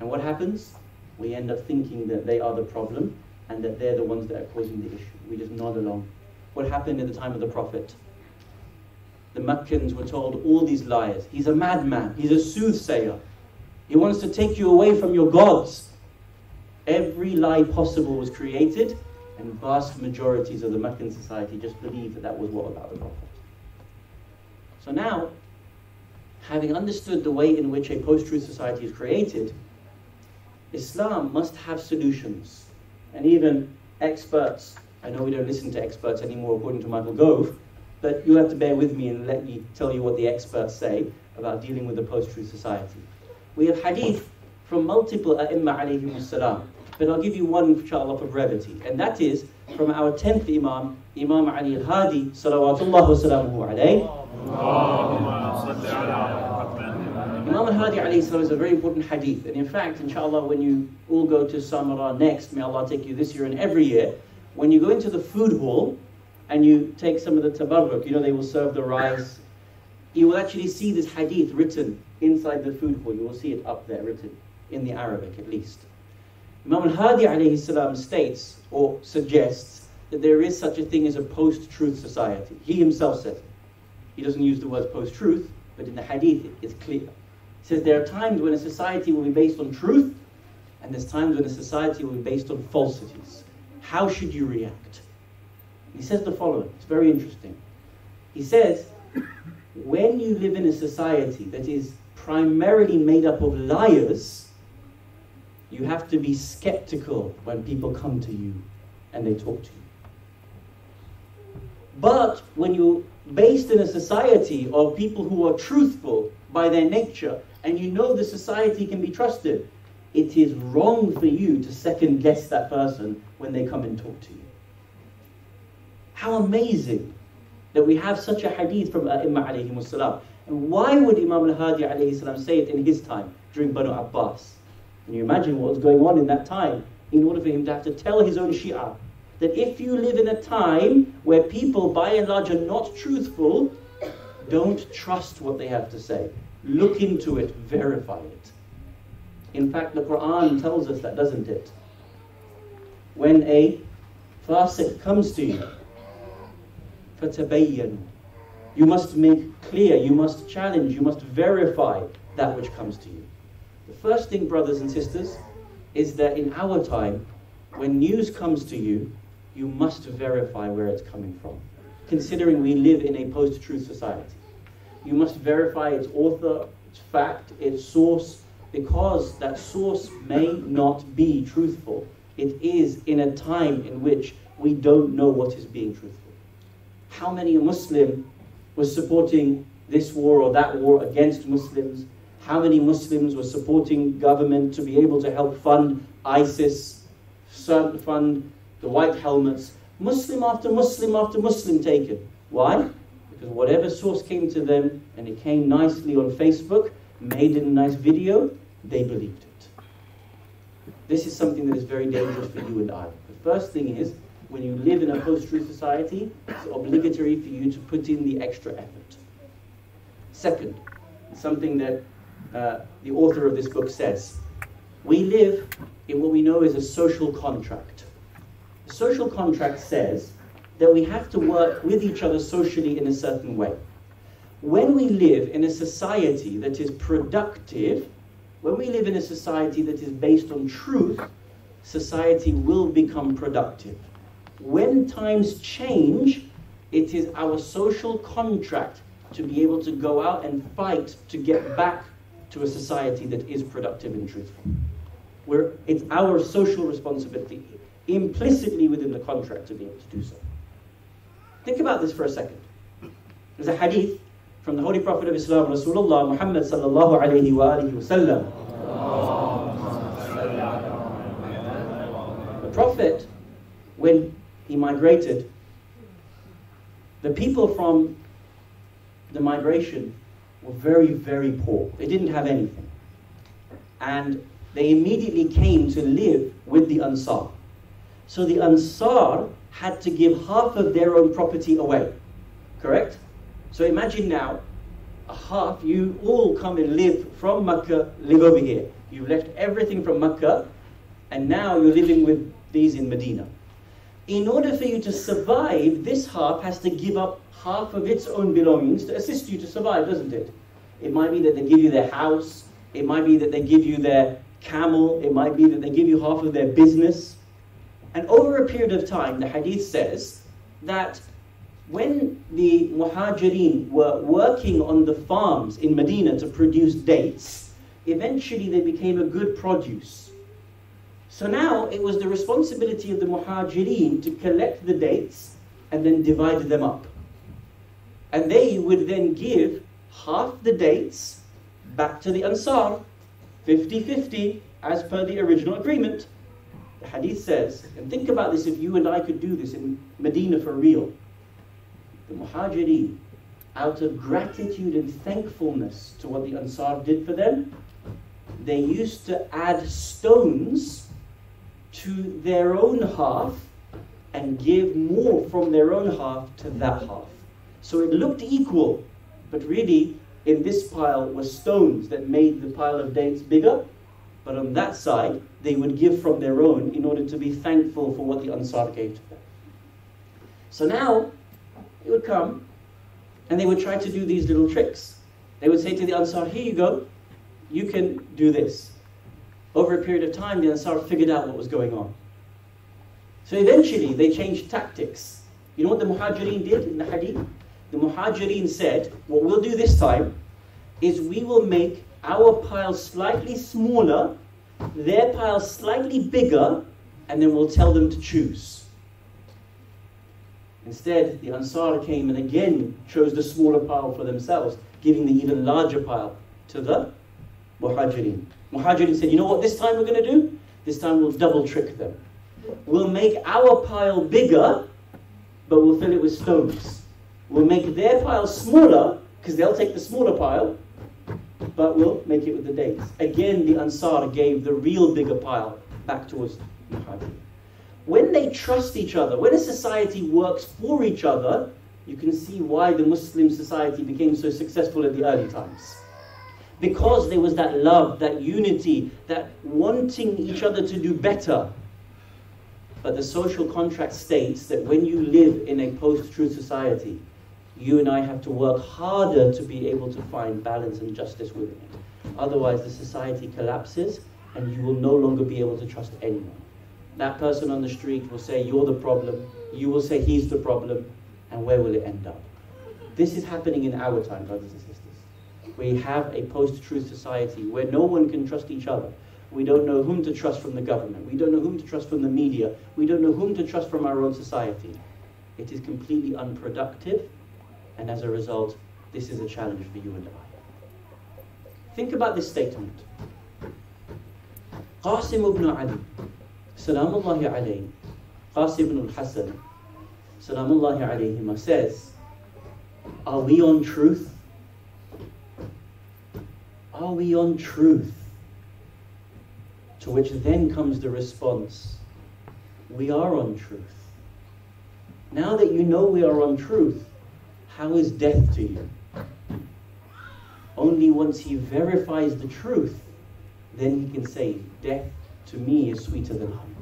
And what happens? We end up thinking that they are the problem and that they're the ones that are causing the issue. We just nod along. What happened at the time of the Prophet? The Meccans were told all these liars. He's a madman. He's a soothsayer. He wants to take you away from your gods. Every lie possible was created, and vast majorities of the Meccan society just believed that that was what about the Prophet. So now, having understood the way in which a post-truth society is created, Islam must have solutions. And even experts, I know we don't listen to experts anymore according to Michael Gove, but you have to bear with me and let me tell you what the experts say about dealing with the post-truth society. We have hadith from multiple ai*imma alayhimus salam. but I'll give you one, inshallah, for brevity. And that is from our 10th Imam, Imam Ali al-Hadi, salawatullah wa salamuhu alayhi. Imam al-Hadi alayhi salam is a very important hadith. And in fact, inshallah, when you all go to Samara next, may Allah take you this year and every year, when you go into the food hall and you take some of the tabarruk, you know, they will serve the rice, you will actually see this hadith written inside the food hall. You will see it up there written, in the Arabic at least. Imam al-Hadi alayhi salam states or suggests that there is such a thing as a post-truth society. He himself says it. He doesn't use the word post-truth, but in the hadith it's clear. He says there are times when a society will be based on truth, and there's times when a society will be based on falsities. How should you react? He says the following, it's very interesting. He says, when you live in a society that is primarily made up of liars, you have to be skeptical when people come to you and they talk to you. But when you're based in a society of people who are truthful by their nature, and you know the society can be trusted, it is wrong for you to second guess that person when they come and talk to you. How amazing that we have such a hadith from A'imma alayhimus salam. And why would Imam al-Hadi alayhi salam say it in his time, during Banu Abbas? Can you imagine what was going on in that time, in order for him to have to tell his own Shia that if you live in a time where people by and large are not truthful, don't trust what they have to say. Look into it, verify it. In fact, the Quran tells us that, doesn't it? When a fasiq comes to you, فَتَبَيَّنُوا, you must make clear, you must challenge, you must verify that which comes to you. The first thing, brothers and sisters, is that in our time, when news comes to you, you must verify where it's coming from. Considering we live in a post-truth society, you must verify its author, its fact, its source, because that source may not be truthful. It is in a time in which we don't know what is being truthful. How many a Muslim was supporting this war or that war against Muslims? How many Muslims were supporting government to be able to help fund ISIS, fund the white helmets? Muslim after Muslim after Muslim taken. Why? Because whatever source came to them, and it came nicely on Facebook, made in a nice video, they believed it. This is something that is very dangerous for you and I. The first thing is, when you live in a post-truth society, it's obligatory for you to put in the extra effort. Second, something that the author of this book says, we live in what we know is a social contract. The social contract says that we have to work with each other socially in a certain way. When we live in a society that is productive, when we live in a society that is based on truth, society will become productive. When times change, it is our social contract to be able to go out and fight to get back to a society that is productive and truthful. It's our social responsibility, implicitly within the contract, to be able to do so. Think about this for a second. There's a hadith from the Holy Prophet of Islam, Rasulullah Muhammad sallallahu alayhi wa alihi wa sallam. The Prophet, when he migrated, the people from the migration were very, very poor. They didn't have anything. And they immediately came to live with the Ansar. So the Ansar had to give half of their own property away. Correct? So imagine now, a half, you all come and live from Mecca, live over here. You've left everything from Mecca, and now you're living with these in Medina. In order for you to survive, this half has to give up half of its own belongings to assist you to survive, doesn't it? It might be that they give you their house, it might be that they give you their camel, it might be that they give you half of their business. And over a period of time, the hadith says that when the Muhajirin were working on the farms in Medina to produce dates, eventually they became a good produce. So now it was the responsibility of the Muhajirin to collect the dates and then divide them up. And they would then give half the dates back to the Ansar, 50-50, as per the original agreement. The hadith says, and think about this if you and I could do this in Medina for real. The Muhajirin, out of gratitude and thankfulness to what the Ansar did for them, they used to add stones to their own half and give more from their own half to that half. So it looked equal, but really in this pile were stones that made the pile of dates bigger, but on that side they would give from their own in order to be thankful for what the Ansar gave to them. So now they would come and they would try to do these little tricks. They would say to the Ansar, here you go, you can do this. Over a period of time, the Ansar figured out what was going on. So eventually, they changed tactics. You know what the Muhajirin did in the hadith? The Muhajirin said, what we'll do this time is we will make our pile slightly smaller, their pile slightly bigger, and then we'll tell them to choose. Instead, the Ansar came and again chose the smaller pile for themselves, giving the even larger pile to the Muhajirin. Muhajirin said, you know what this time we're going to do? This time we'll double trick them. We'll make our pile bigger, but we'll fill it with stones. We'll make their pile smaller, because they'll take the smaller pile, but we'll make it with the dates. Again, the Ansar gave the real bigger pile back towards Muhajirin. When they trust each other, when a society works for each other, you can see why the Muslim society became so successful at the early times. Because there was that love, that unity, that wanting each other to do better. But the social contract states that when you live in a post-truth society, you and I have to work harder to be able to find balance and justice within it. Otherwise, the society collapses and you will no longer be able to trust anyone. That person on the street will say, you're the problem. You will say, he's the problem. And where will it end up? This is happening in our time, brothers and sisters. We have a post-truth society where no one can trust each other. We don't know whom to trust from the government. We don't know whom to trust from the media. We don't know whom to trust from our own society. It is completely unproductive, and as a result, this is a challenge for you and I. Think about this statement. Qasim ibn Ali, salamullahi alayhi, Qasim ibn al-Hasan, salamullahi alayhima, says, are we on truth? Are we on truth? To which then comes the response, we are on truth. Now that you know we are on truth, how is death to you? Only once he verifies the truth, then he can say, death to me is sweeter than honey.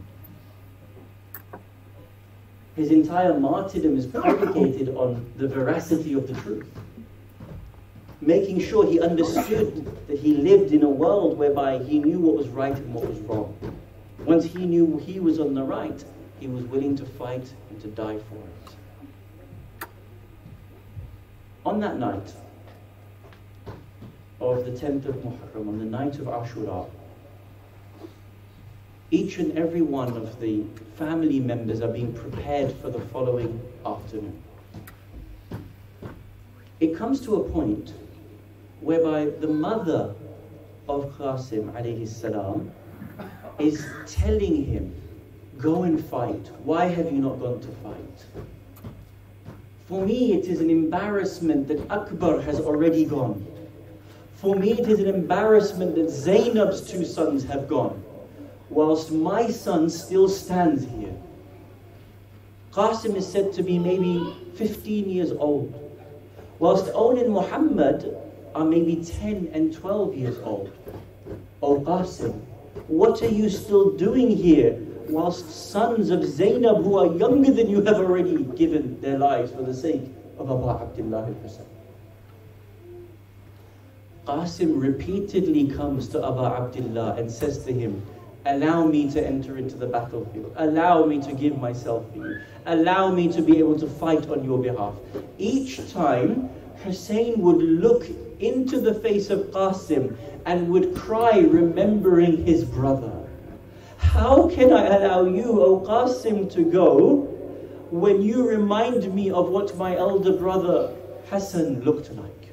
His entire martyrdom is predicated on the veracity of the truth. Making sure he understood that he lived in a world whereby he knew what was right and what was wrong. Once he knew he was on the right, he was willing to fight and to die for it. On that night of the 10th of Muharram, on the night of Ashura, each and every one of the family members are being prepared for the following afternoon. It comes to a point whereby the mother of Qasim alayhi salam is telling him, go and fight. Why have you not gone to fight? For me, it is an embarrassment that Akbar has already gone. For me, it is an embarrassment that Zainab's two sons have gone, whilst my son still stands here. Qasim is said to be maybe 15 years old, whilst Own and Muhammad are maybe 10 and 12 years old. O Qasim, what are you still doing here, whilst sons of Zainab who are younger than you have already given their lives for the sake of Abu Abdullah al-Husayn? Qasim repeatedly comes to Abu Abdullah and says to him, allow me to enter into the battlefield. Allow me to give myself for you. Allow me to be able to fight on your behalf. Each time, Hussein would look into the face of Qasim and would cry, remembering his brother. How can I allow you, O Qasim, to go when you remind me of what my elder brother Hassan looked like?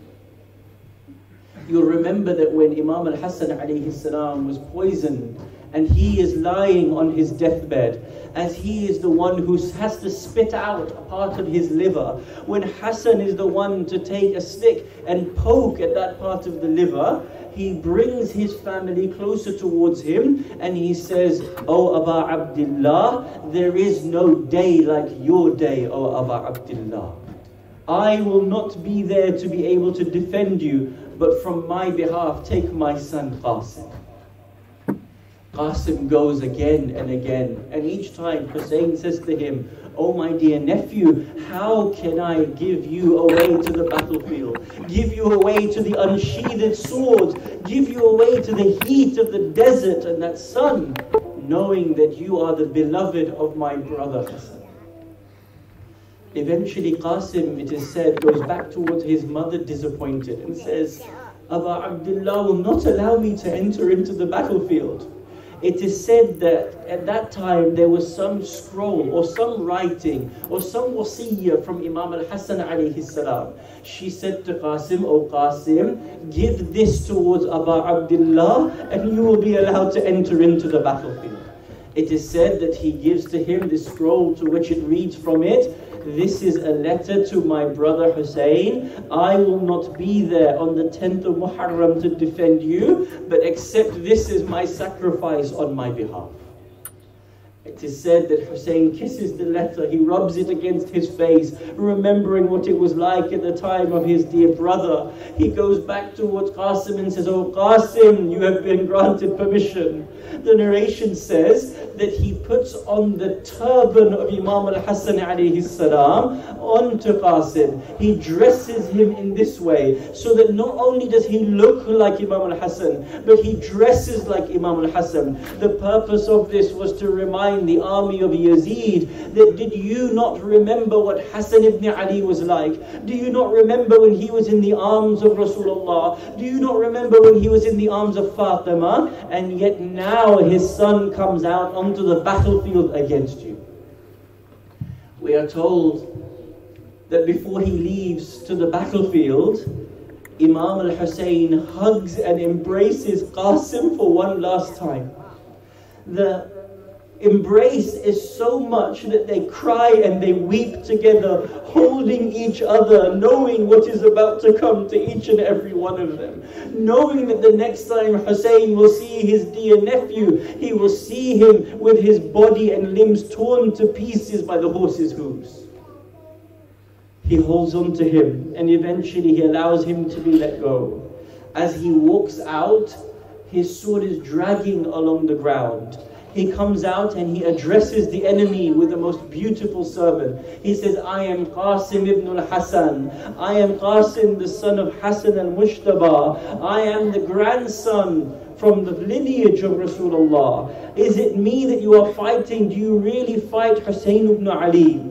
You'll remember that when Imam al-Hassan alayhi salam was poisoned and he is lying on his deathbed, as he is the one who has to spit out a part of his liver, when Hassan is the one to take a stick and poke at that part of the liver, he brings his family closer towards him and he says, "O Aba Abdullah, there is no day like your day, O Aba Abdullah. I will not be there to be able to defend you, but from my behalf take my son Qasim." Qasim goes again and again, and each time Hussein says to him, "Oh my dear nephew, how can I give you away to the battlefield, give you away to the unsheathed swords, give you away to the heat of the desert and that sun, knowing that you are the beloved of my brother Hassan?" Eventually Qasim, it is said, goes back towards his mother disappointed and says, "Aba Abdullah will not allow me to enter into the battlefield." It is said that at that time there was some scroll or some writing or some wasiyyah from Imam al-Hassan alayhi salam. She said to Qasim, "O Qasim, give this towards Aba Abdullah and you will be allowed to enter into the battlefield." It is said that he gives to him this scroll, to which it reads from it, "This is a letter to my brother Hussein. I will not be there on the 10th of Muharram to defend you, but accept this as my sacrifice on my behalf." It is said that Hussein kisses the letter, he rubs it against his face, remembering what it was like at the time of his dear brother. He goes back towards Qasim and says, "Oh Qasim, you have been granted permission." The narration says that he puts on the turban of Imam al-Hassan alayhi salam onto Qasim. He dresses him in this way, so that not only does he look like Imam al-Hassan, but he dresses like Imam al-Hassan. The purpose of this was to remind the army of Yazid that, did you not remember what Hassan ibn Ali was like? Do you not remember when he was in the arms of Rasulullah? Do you not remember when he was in the arms of Fatima? And yet now his son comes out onto the battlefield against you. We are told that before he leaves to the battlefield, Imam al-Hussein hugs and embraces Qasim for one last time. The embrace is so much that they cry and they weep together, holding each other, knowing what is about to come to each and every one of them, knowing that the next time Hussein will see his dear nephew, he will see him with his body and limbs torn to pieces by the horse's hooves. He holds on to him and eventually he allows him to be let go. As he walks out, his sword is dragging along the ground. He comes out and he addresses the enemy with the most beautiful sermon. He says, "I am Qasim ibn al-Hassan. I am Qasim, the son of Hassan al-Mushtaba. I am the grandson from the lineage of Rasulullah. Is it me that you are fighting? Do you really fight Hussein ibn Ali?"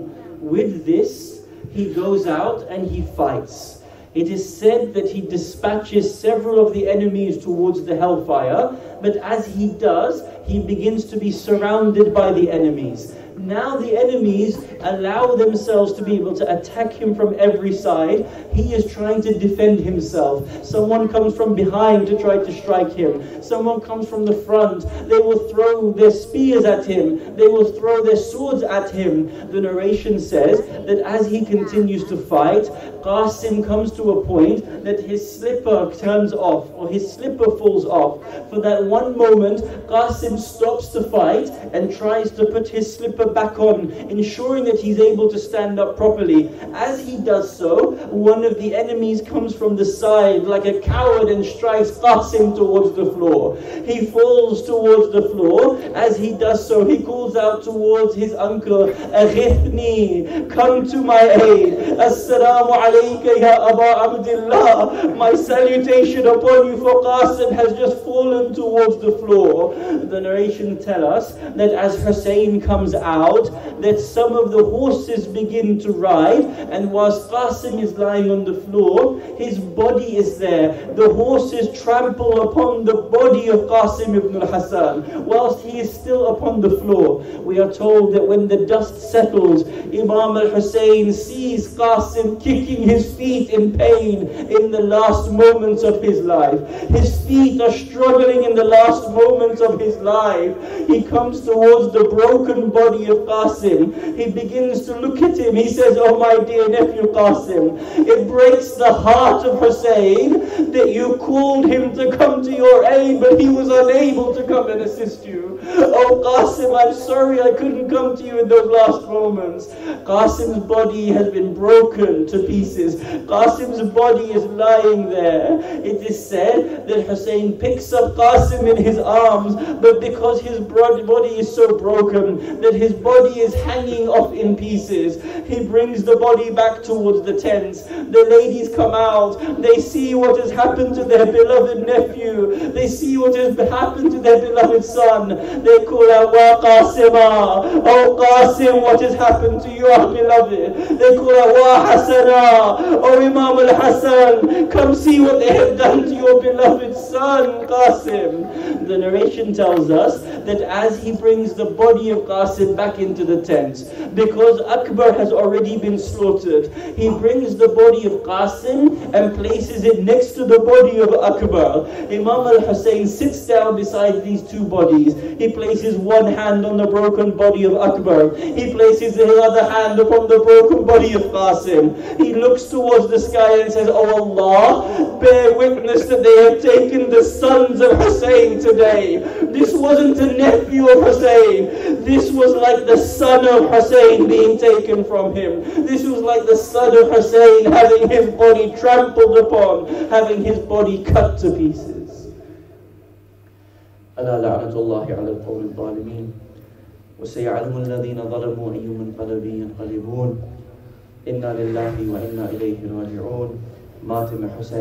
With this, he goes out and he fights. It is said that he dispatches several of the enemies towards the hellfire, but as he does, he begins to be surrounded by the enemies. Now the enemies allow themselves to be able to attack him from every side. He is trying to defend himself. Someone comes from behind to try to strike him. Someone comes from the front. They will throw their spears at him. They will throw their swords at him. The narration says that as he continues to fight, Qasim comes to a point that his slipper turns off, or his slipper falls off. For that one moment, Qasim stops to fight and tries to put his slipper back on, ensuring that he's able to stand up properly. As he does so, one of the enemies comes from the side like a coward and strikes Qasim towards the floor. He falls towards the floor. As he does so, he calls out towards his uncle, "Aghithni, come to my aid. Assalamu alayka ya Aba Abdullah. My salutation upon you, for Qasim has just fallen towards the floor." The narration tells us that as Hussein comes out, out that some of the horses begin to ride, and whilst Qasim is lying on the floor, his body is there. The horses trample upon the body of Qasim ibn al-Hassan whilst he is still upon the floor. We are told that when the dust settles, Imam al-Hussein sees Qasim kicking his feet in pain in the last moments of his life. His feet are struggling in the last moments of his life. He comes towards the broken body of Qasim. He begins to look at him. He says, "Oh my dear nephew Qasim, it breaks the heart of Hussein that you called him to come to your aid, but he was unable to come and assist you. Oh Qasim, I'm sorry I couldn't come to you in those last moments." Qasim's body has been broken to pieces. Qasim's body is lying there. It is said that Hussein picks up Qasim in his arms, but because his body is so broken that his body is hanging off in pieces, he brings the body back towards the tents. The ladies come out. They see what has happened to their beloved nephew. They see what has happened to their beloved son. They call out, "Wa Qasima, oh Qasim, what has happened to your beloved?" They call out, "Wa Hasana, oh Imam al-Hassan, come see what they have done to your beloved son Qasim." The narration tells us that as he brings the body of Qasim back into the tent, because Akbar has already been slaughtered, he brings the body of Qasim and places it next to the body of Akbar. Imam al-Hussein sits down beside these two bodies. He places one hand on the broken body of Akbar. He places the other hand upon the broken body of Qasim. He looks towards the sky and says, "Oh Allah, bear witness that they have taken the sons of Hussein today. This wasn't a nephew of Hussein. This was like the son of Hussein being taken from him. This was like the son of Hussein having his body trampled upon, having his body cut to pieces." ألا لعنة الله على القوم الظالمين وسيعلم الذين ظلموا أي منقلب ينقلبون إنا لله وإنا إليه راجعون. مات Hussein